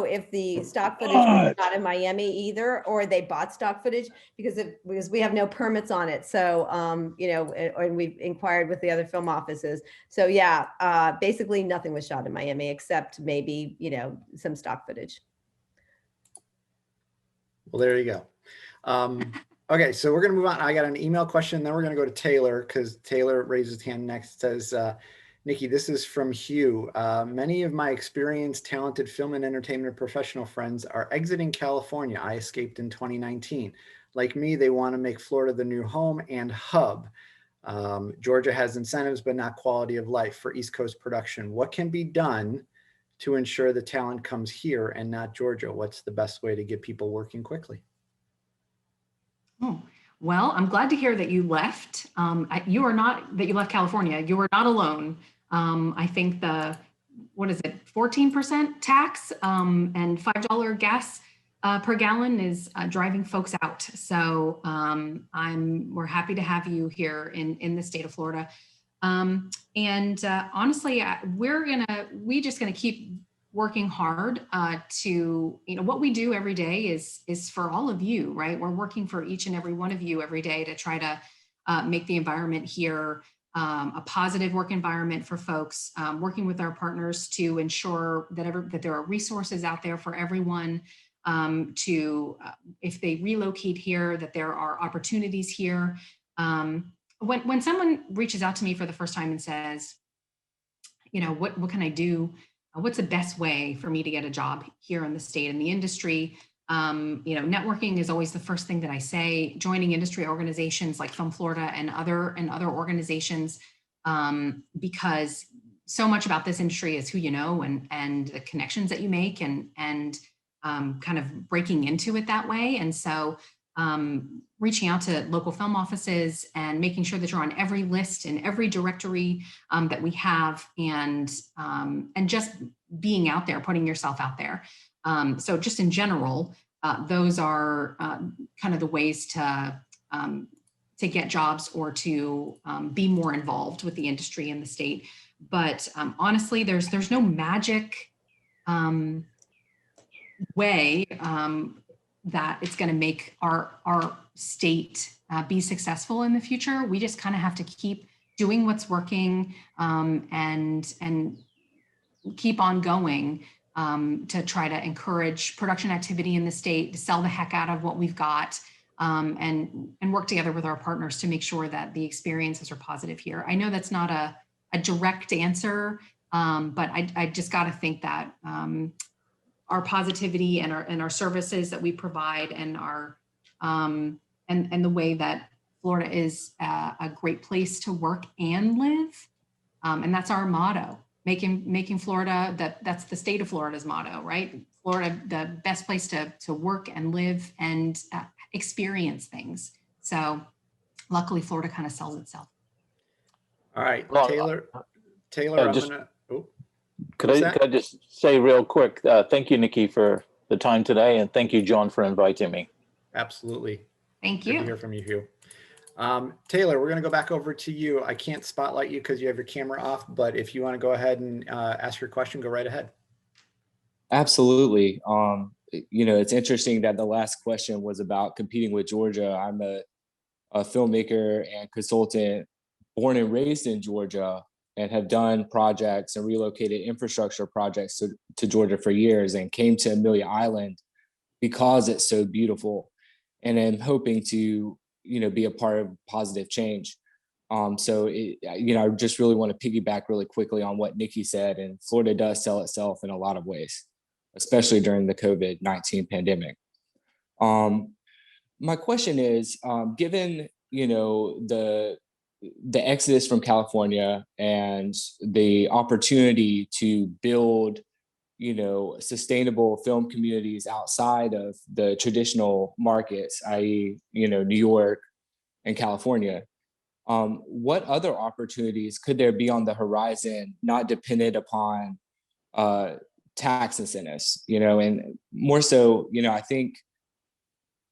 if the stock footage was shot in Miami either, or they bought stock footage because we have no permits on it. So, and we've inquired with the other film offices. So yeah, basically nothing was shot in Miami except maybe, some stock footage. Well, there you go. Okay, so we're going to move on. I got an email question, then we're going to go to Taylor, because Taylor raises his hand next. Says, Niki, this is from Hugh. Many of my experienced, talented film and entertainment professional friends are exiting California. I escaped in 2019. Like me, they want to make Florida the new home and hub. Georgia has incentives, but not quality of life for East Coast production. What can be done to ensure the talent comes here and not Georgia? What's the best way to get people working quickly? Oh, well, I'm glad to hear that you left. That you left California. You are not alone. I think 14% tax and $5 gas per gallon is driving folks out. So we're happy to have you here in the state of Florida. Honestly, we just gonna keep working hard to, what we do every day is for all of you, right? We're working for each and every one of you every day to try to make the environment here a positive work environment for folks, working with our partners to ensure that there are resources out there for everyone if they relocate here, that there are opportunities here. When someone reaches out to me for the first time and says, what can I do? What's the best way for me to get a job here in the state and the industry? Networking is always the first thing that I say. Joining industry organizations like Film Florida and other organizations, because so much about this industry is who you know and the connections that you make and kind of breaking into it that way. And so reaching out to local film offices and making sure that you're on every list and every directory that we have, and just being out there, putting yourself out there. So just in general, those are kind of the ways to get jobs or to be more involved with the industry in the state. But honestly, there's no magic way that it's going to make our state be successful in the future. We just kind of have to keep doing what's working and keep on going to try to encourage production activity in the state, to sell the heck out of what we've got, and work together with our partners to make sure that the experiences are positive here. I know that's not a direct answer, but I just got to think that our positivity and our services that we provide and our and the way that Florida is a great place to work and live, and that's our motto. Making Florida, that's the state of Florida's motto, right? Florida, the best place to work and live and experience things. So luckily Florida kind of sells itself. All right, Well, Taylor, Could I just say real quick, thank you, Niki, for the time today, and thank you, John, for inviting me. Absolutely. Thank Good you. to hear from you, Hugh. Taylor, we're going to go back over to you. I can't spotlight you because you have your camera off, but if you want to go ahead and ask your question, go right ahead. Absolutely. It's interesting that the last question was about competing with Georgia. I'm a filmmaker and consultant born and raised in Georgia and have done projects and relocated infrastructure projects to Georgia for years, and came to Amelia Island because it's so beautiful. And I'm hoping to, be a part of positive change. I just really want to piggyback really quickly on what Niki said, and Florida does sell itself in a lot of ways, especially during the COVID-19 pandemic. My question is, given, the exodus from California and the opportunity to build, sustainable film communities outside of the traditional markets, i.e., New York and California, what other opportunities could there be on the horizon, not dependent upon tax incentives, and more so, I think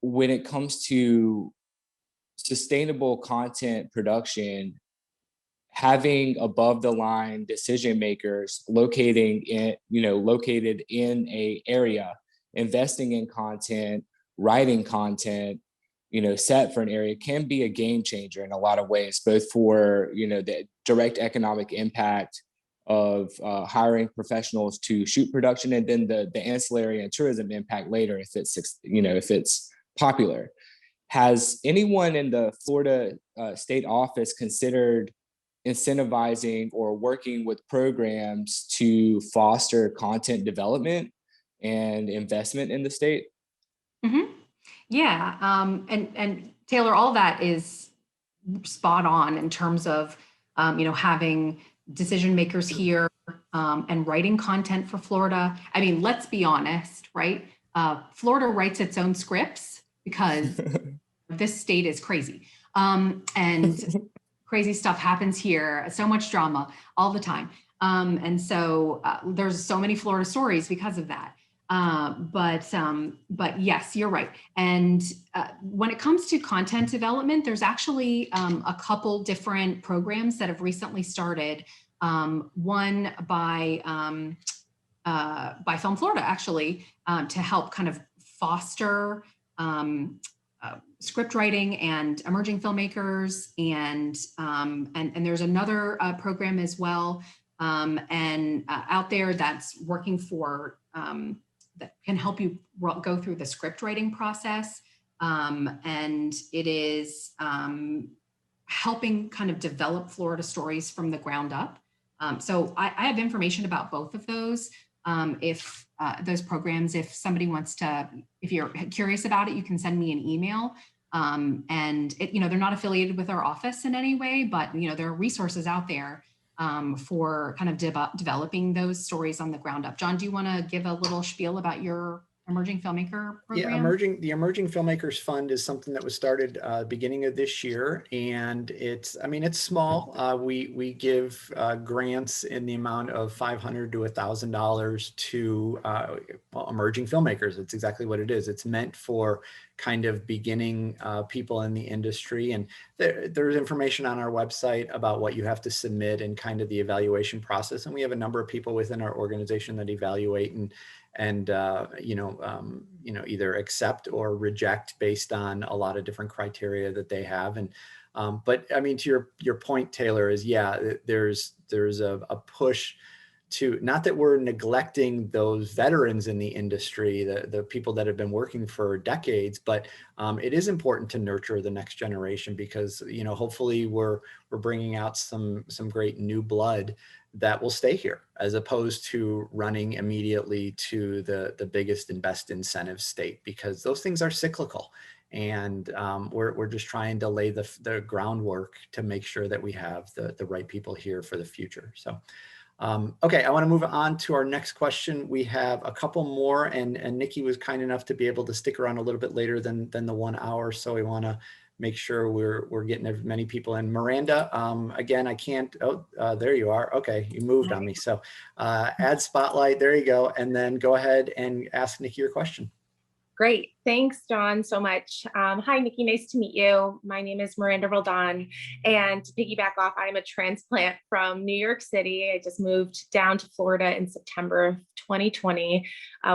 when it comes to sustainable content production, having above the line decision makers located in a area, investing in content, writing content, set for an area can be a game changer in a lot of ways, both for, the direct economic impact of hiring professionals to shoot production, and then the ancillary and tourism impact later if it's popular. Has anyone in the Florida state office considered incentivizing or working with programs to foster content development and investment in the state? Mm-hmm. Yeah, and Taylor, all that is spot on in terms of having decision makers here and writing content for Florida. I mean, let's be honest, right? Florida writes its own scripts because this state is crazy, and crazy stuff happens here. So much drama all the time, and so there's so many Florida stories because of that. But yes, you're right. And when it comes to content development, there's actually a couple different programs that have recently started. One by Film Florida, actually, to help kind of foster script writing and emerging filmmakers, and there's another program as well, and out there that's working for. That can help you go through the script writing process. And it is helping kind of develop Florida stories from the ground up. So I have information about both of those. If those programs, if somebody wants to, if you're curious about it, you can send me an email. And they're not affiliated with our office in any way, but there are resources out there for kind of developing those stories on the ground up. John, do you want to give a little spiel about your emerging filmmaker program? Yeah, the Emerging Filmmakers Fund is something that was started beginning of this year, and it's small. We give grants in the amount of $500 to $1,000 to emerging filmmakers. It's exactly what it is. It's meant for kind of beginning people in the industry, and there's information on our website about what you have to submit and kind of the evaluation process. And we have a number of people within our organization that evaluate and either accept or reject based on a lot of different criteria that they have. And but I mean, to your point, Taylor, is there's a push to, not that we're neglecting those veterans in the industry, the people that have been working for decades, but it is important to nurture the next generation, because hopefully we're bringing out some great new blood that will stay here, as opposed to running immediately to the biggest and best incentive state, because those things are cyclical. And we're just trying to lay the groundwork to make sure that we have the right people here for the future. So, okay, I want to move on to our next question. We have a couple more, and Niki was kind enough to be able to stick around a little bit later than the 1 hour. So we want to make sure we're getting as many people in. Miranda, again, I can't, there you are. Okay, you moved on me. So add spotlight, there you go. And then go ahead and ask Niki your question. Great. Thanks, John, so much. Hi, Nikki. Nice to meet you. My name is Miranda Roldan. And to piggyback off, I'm a transplant from New York City. I just moved down to Florida in September of 2020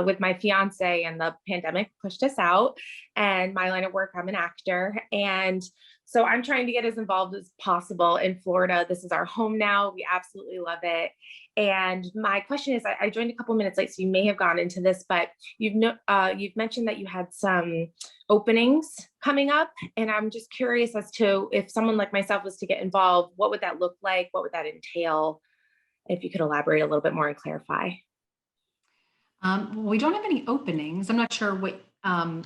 with my fiance, and the pandemic pushed us out. And my line of work, I'm an actor. And so I'm trying to get as involved as possible in Florida. This is our home now. We absolutely love it. And my question is, I joined a couple minutes late, so you may have gone into this, but you've mentioned that you had some openings coming up. And I'm just curious as to if someone like myself was to get involved, what would that look like? What would that entail? If you could elaborate a little bit more and clarify. We don't have any openings. I'm not sure what,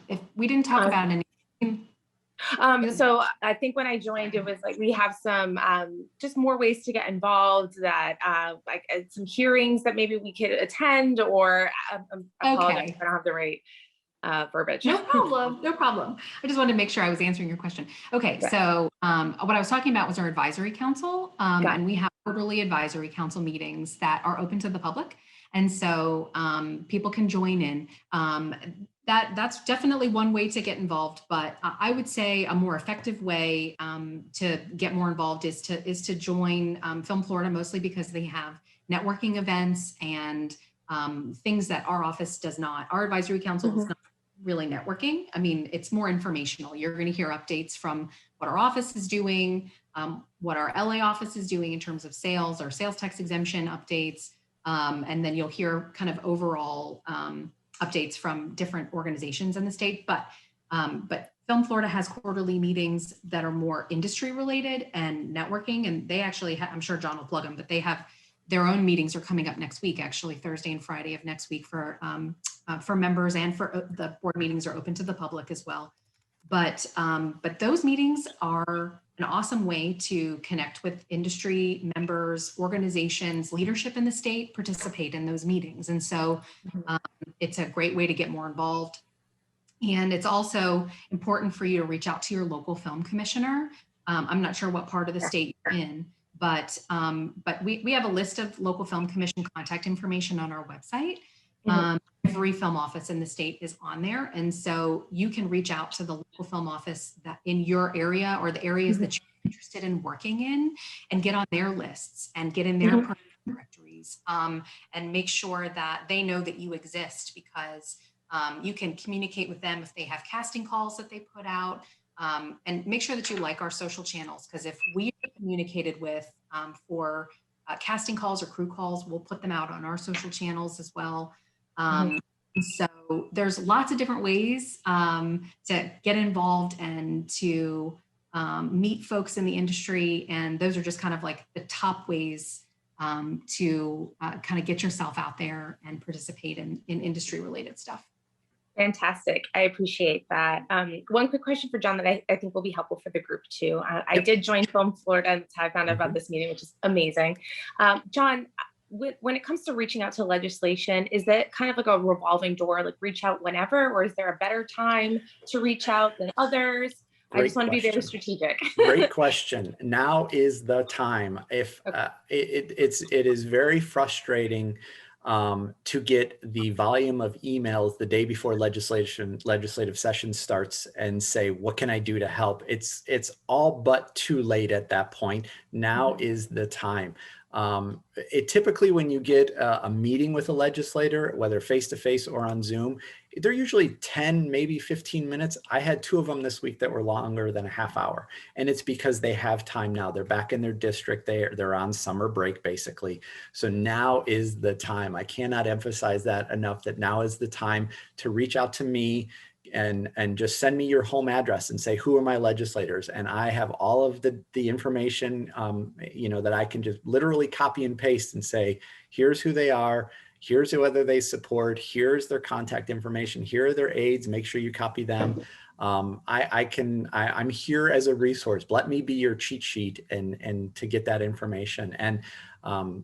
if we didn't talk about anything. So I think when I joined, it was like, we have some just more ways to get involved, that like some hearings that maybe we could attend, or I apologize if I don't have the right verbiage. No problem. No problem. I just wanted to make sure I was answering your question. Okay. Right. So what I was talking about was our advisory council. And we have quarterly advisory council meetings that are open to the public. And so people can join in. That's definitely one way to get involved, but I would say a more effective way to get more involved is to join Film Florida, mostly because they have networking events and things that our office does not. Our advisory council is not really networking. I mean, it's more informational. You're going to hear updates from what our office is doing, what our LA office is doing in terms of sales or sales tax exemption updates, and then you'll hear kind of overall updates from different organizations in the state. But Film Florida has quarterly meetings that are more industry related and networking, and they actually I'm sure John will plug them, but they have their own meetings are coming up next week, actually Thursday and Friday of next week for members, and for the board meetings are open to the public as well. But those meetings are an awesome way to connect with industry members, organizations, leadership in the state, participate in those meetings. And so it's a great way to get more involved. And it's also important for you to reach out to your local film commissioner. I'm not sure what part of the state you're in, but we have a list of local film commission contact information on our website. Every film office in the state is on there. And so you can reach out to the local film office that in your area or the areas that you're interested in working in, and get on their lists and get in their directories, and make sure that they know that you exist, because you can communicate with them if they have casting calls that they put out, and make sure that you like our social channels, because if we are communicated with for casting calls or crew calls, we'll put them out on our social channels as well. So there's lots of different ways to get involved and to meet folks in the industry. And those are just kind of like the top ways to kind of get yourself out there and participate in industry related stuff. Fantastic. I appreciate that. One quick question for John that I think will be helpful for the group too. I did join Film Florida, and I found out about this meeting, which is amazing. John, when it comes to reaching out to legislation, is that kind of like a revolving door, like reach out whenever, or is there a better time to reach out than others? I just want to be very strategic. Great question. Now is the time. If it is very frustrating to get the volume of emails the day before legislative session starts and say, what can I do to help? It's all but too late at that point. Now is the time. Typically when you get a meeting with a legislator, whether face-to-face or on Zoom, they're usually 10, maybe 15 minutes. I had 2 of them this week that were longer than a half hour. And it's because they have time now. They're back in their district. They're on summer break, basically. So now is the time. I cannot emphasize that enough, that now is the time to reach out to me and just send me your home address and say, who are my legislators? And I have all of the information, that I can just literally copy and paste and say, here's who they are. Here's whether they support, here's their contact information, here are their aides, make sure you copy them. I'm here as a resource. Let me be your cheat sheet and to get that information. And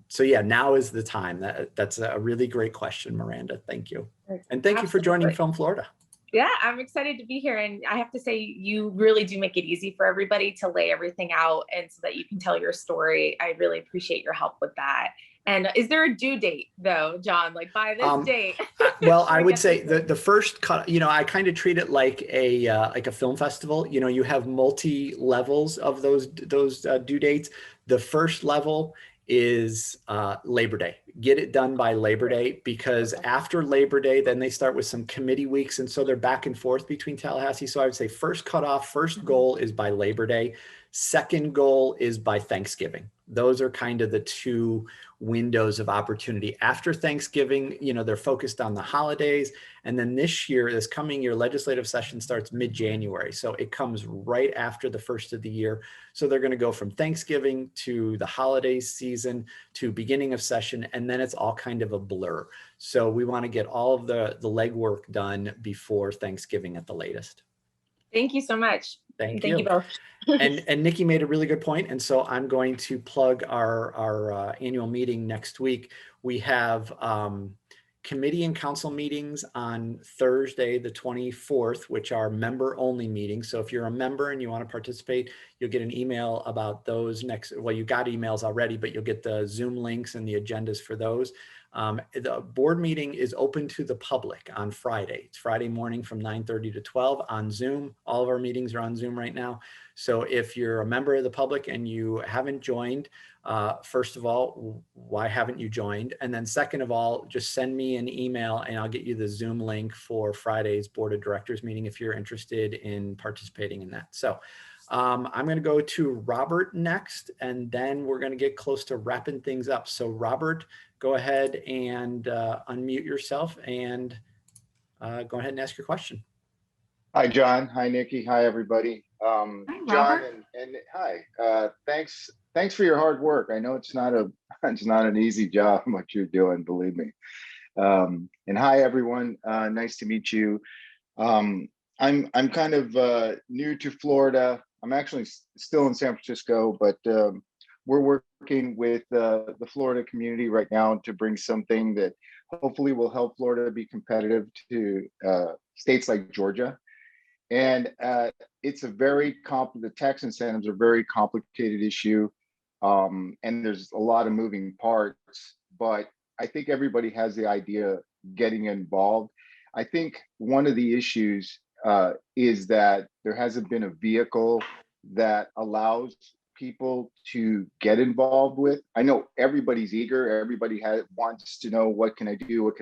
so yeah, now is the time. That's a really great question, Miranda. Thank you. And thank you for joining Film Florida. Yeah, I'm excited to be here. And I have to say, you really do make it easy for everybody to lay everything out and so that you can tell your story. I really appreciate your help with that. And is there a due date though, John? Like by this date? Well, Should I we would get say this in? the first cut, I kind of treat it like a film festival. You have multi levels of those due dates. The first level is Labor Day. Get it done by Labor Day, because after Labor Day, then they start with some committee weeks, and so they're back and forth between Tallahassee. So I would say first cutoff, first goal is by Labor Day. Second goal is by Thanksgiving. Those are kind of the two windows of opportunity. After Thanksgiving, they're focused on the holidays. And then this coming year, legislative session starts mid-January. So it comes right after the first of the year. So they're going to go from Thanksgiving to the holiday season to beginning of session. And then it's all kind of a blur. So we want to get all of the legwork done before Thanksgiving at the latest. Thank you so much. Thank you you both. and Nikki made a really good point, and so I'm going to plug our annual meeting next week. We have committee and council meetings on Thursday, the 24th, which are member-only meetings. So if you're a member and you want to participate, you'll get an email about those well, you got emails already, but you'll get the Zoom links and the agendas for those. The board meeting is open to the public on Friday. It's Friday morning from 9:30 to 12 on Zoom. All of our meetings are on Zoom right now. So if you're a member of the public and you haven't joined, first of all, why haven't you joined? And then second of all, just send me an email and I'll get you the Zoom link for Friday's Board of Directors meeting if you're interested in participating in that. So I'm going to go to Robert next, and then we're going to get close to wrapping things up. So Robert, go ahead and unmute yourself and go ahead and ask your question. Hi, John. Hi, Nikki. Hi, everybody. Hi, John Robert. and hi. Thanks for your hard work. I know it's not an easy job what you're doing, believe me. And hi, everyone. Nice to meet you. I'm kind of new to Florida. I'm actually still in San Francisco, but we're working with the Florida community right now to bring something that hopefully will help Florida be competitive to states like Georgia. And it's a the tax incentives are a very complicated issue. And there's a lot of moving parts, but I think everybody has the idea of getting involved. I think one of the issues is that there hasn't been a vehicle that allows people to get involved with. I know everybody's eager, everybody wants to know what can I do,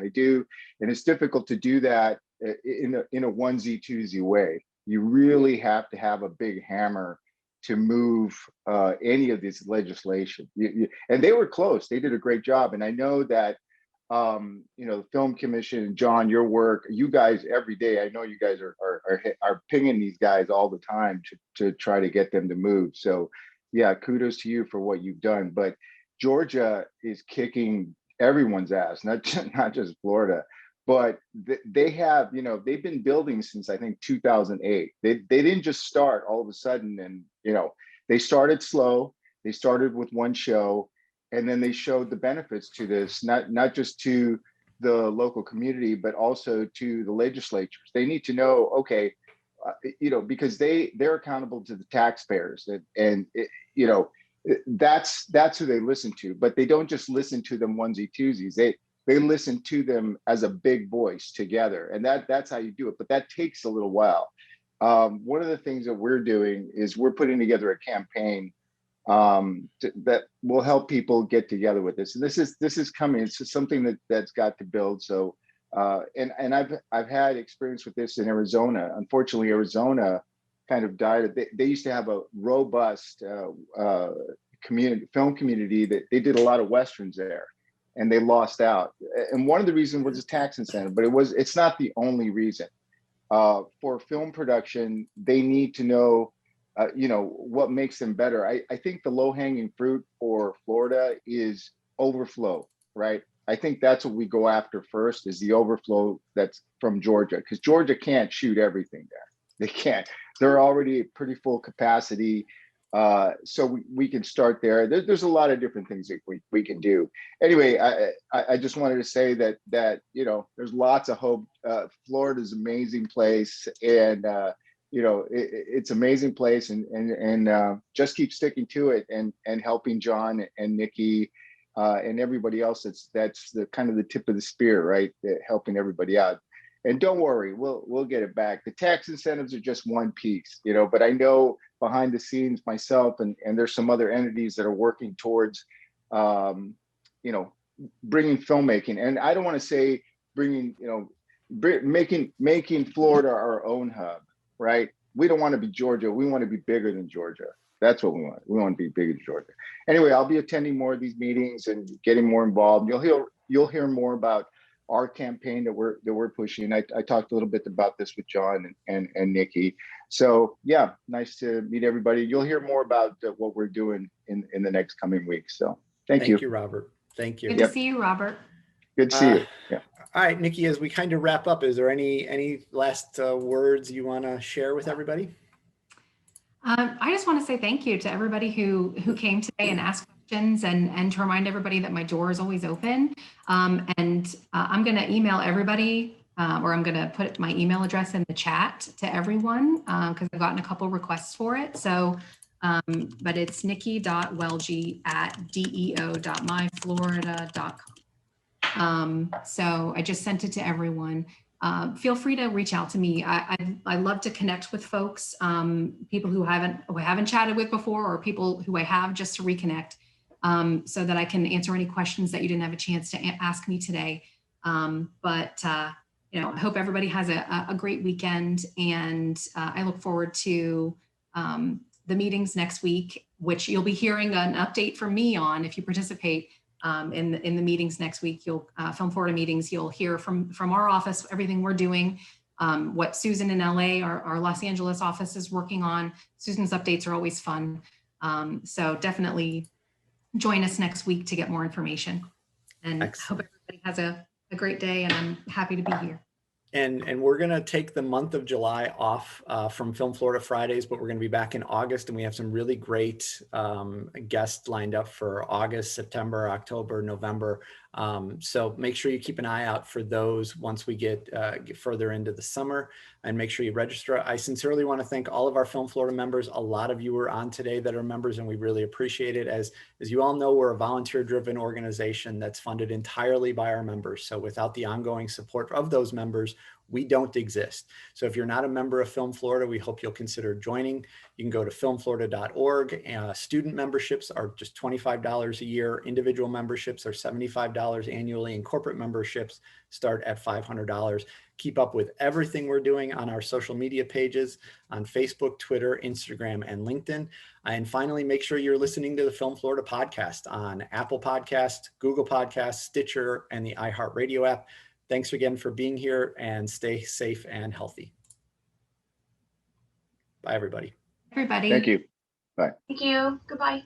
and it's difficult to do that in a onesie twosie way. You really have to have a big hammer to move any of this legislation. And they were close. They did a great job. And I know that the Film Commission, John, your work, you guys every day. I know you guys are pinging these guys all the time to try to get them to move. So yeah, kudos to you for what you've done. But Georgia is kicking everyone's ass, not just Florida. But they have, they've been building since I think 2008. They didn't just start all of a sudden, and they started slow. They started with one show, and then they showed the benefits to this, not just to the local community, but also to the legislatures. They need to know, okay, because they're accountable to the taxpayers, and that's who they listen to. But they don't just listen to them onesie twosies. They listen to them as a big voice together, and that's how you do it. But that takes a little while. One of the things that we're doing is we're putting together a campaign that will help people get together with this. And this is coming. It's just something that's got to build. So, and I've had experience with this in Arizona. Unfortunately, Arizona kind of died. They used to have a robust film community that they did a lot of Westerns there. And they lost out. And one of the reasons was a tax incentive, but it's not the only reason. For film production, they need to know, what makes them better. I think the low-hanging fruit for Florida is overflow, right? I think that's what we go after first, is the overflow that's from Georgia, because Georgia can't shoot everything there. They can't. They're already at pretty full capacity. So we can start there. There's a lot of different things that we can do. Anyway, I just wanted to say that there's lots of hope. Florida's an amazing place, and it's an amazing place, and just keep sticking to it and helping John and Nikki and everybody else that's the kind of the tip of the spear, right? Helping everybody out. And don't worry, we'll get it back. The tax incentives are just one piece, you know, but I know behind the scenes myself and there's some other entities that are working towards, you know, bringing filmmaking. And I don't want to say bringing, you know, making Florida our own hub, right? We don't want to be Georgia. We want to be bigger than Georgia. That's what we want. We want to be bigger than Georgia. Anyway, I'll be attending more of these meetings and getting more involved. You'll hear more about our campaign that we're pushing. I talked a little bit about this with John and Nikki. So yeah, nice to meet everybody. You'll hear more about what we're doing in the next coming weeks. So thank you. Thank you, Robert. Thank you. Good to see you, Robert. Good to see you. Yeah. All right, Nikki, as we kind of wrap up, is there any last words you want to share with everybody? I just want to say thank you to everybody who came today and asked questions, and to remind everybody that my door is always open. I'm going to email everybody, or I'm going to put my email address in the chat to everyone because I've gotten a couple requests for it. So, but it's niki.welge@deo.myflorida.com. So I just sent it to everyone. Feel free to reach out to me. I love to connect with folks, people who I haven't chatted with before, or people who I have, just to reconnect, so that I can answer any questions that you didn't have a chance to ask me today. You know, I hope everybody has a great weekend, and I look forward to the meetings next week, which you'll be hearing an update from me on if you participate. In the meetings next week, you'll Film Florida meetings, you'll hear from our office, everything we're doing, what Susan in LA, our Los Angeles office, is working on. Susan's updates are always fun. So definitely join us next week to get more information. And Excellent. I hope everybody has a great day, and I'm happy to be here. And we're going to take the month of July off from Film Florida Fridays, but we're going to be back in August, and we have some really great guests lined up for August, September, October, November. So make sure you keep an eye out for those once we get further into the summer, and make sure you register. I sincerely want to thank all of our Film Florida members. A lot of you were on today that are members, and we really appreciate it. As you all know, we're a volunteer-driven organization that's funded entirely by our members. So without the ongoing support of those members, we don't exist. So if you're not a member of Film Florida, we hope you'll consider joining. You can go to filmflorida.org. Student memberships are just $25 a year. Individual memberships are $75 annually, and corporate memberships start at $500. Keep up with everything we're doing on our social media pages on Facebook, Twitter, Instagram, and LinkedIn. And finally, make sure you're listening to the Film Florida podcast on Apple Podcasts, Google Podcasts, Stitcher, and the iHeartRadio app. Thanks again for being here, and stay safe and healthy. Bye, everybody. Everybody. Thank you. Bye. Thank you. Goodbye.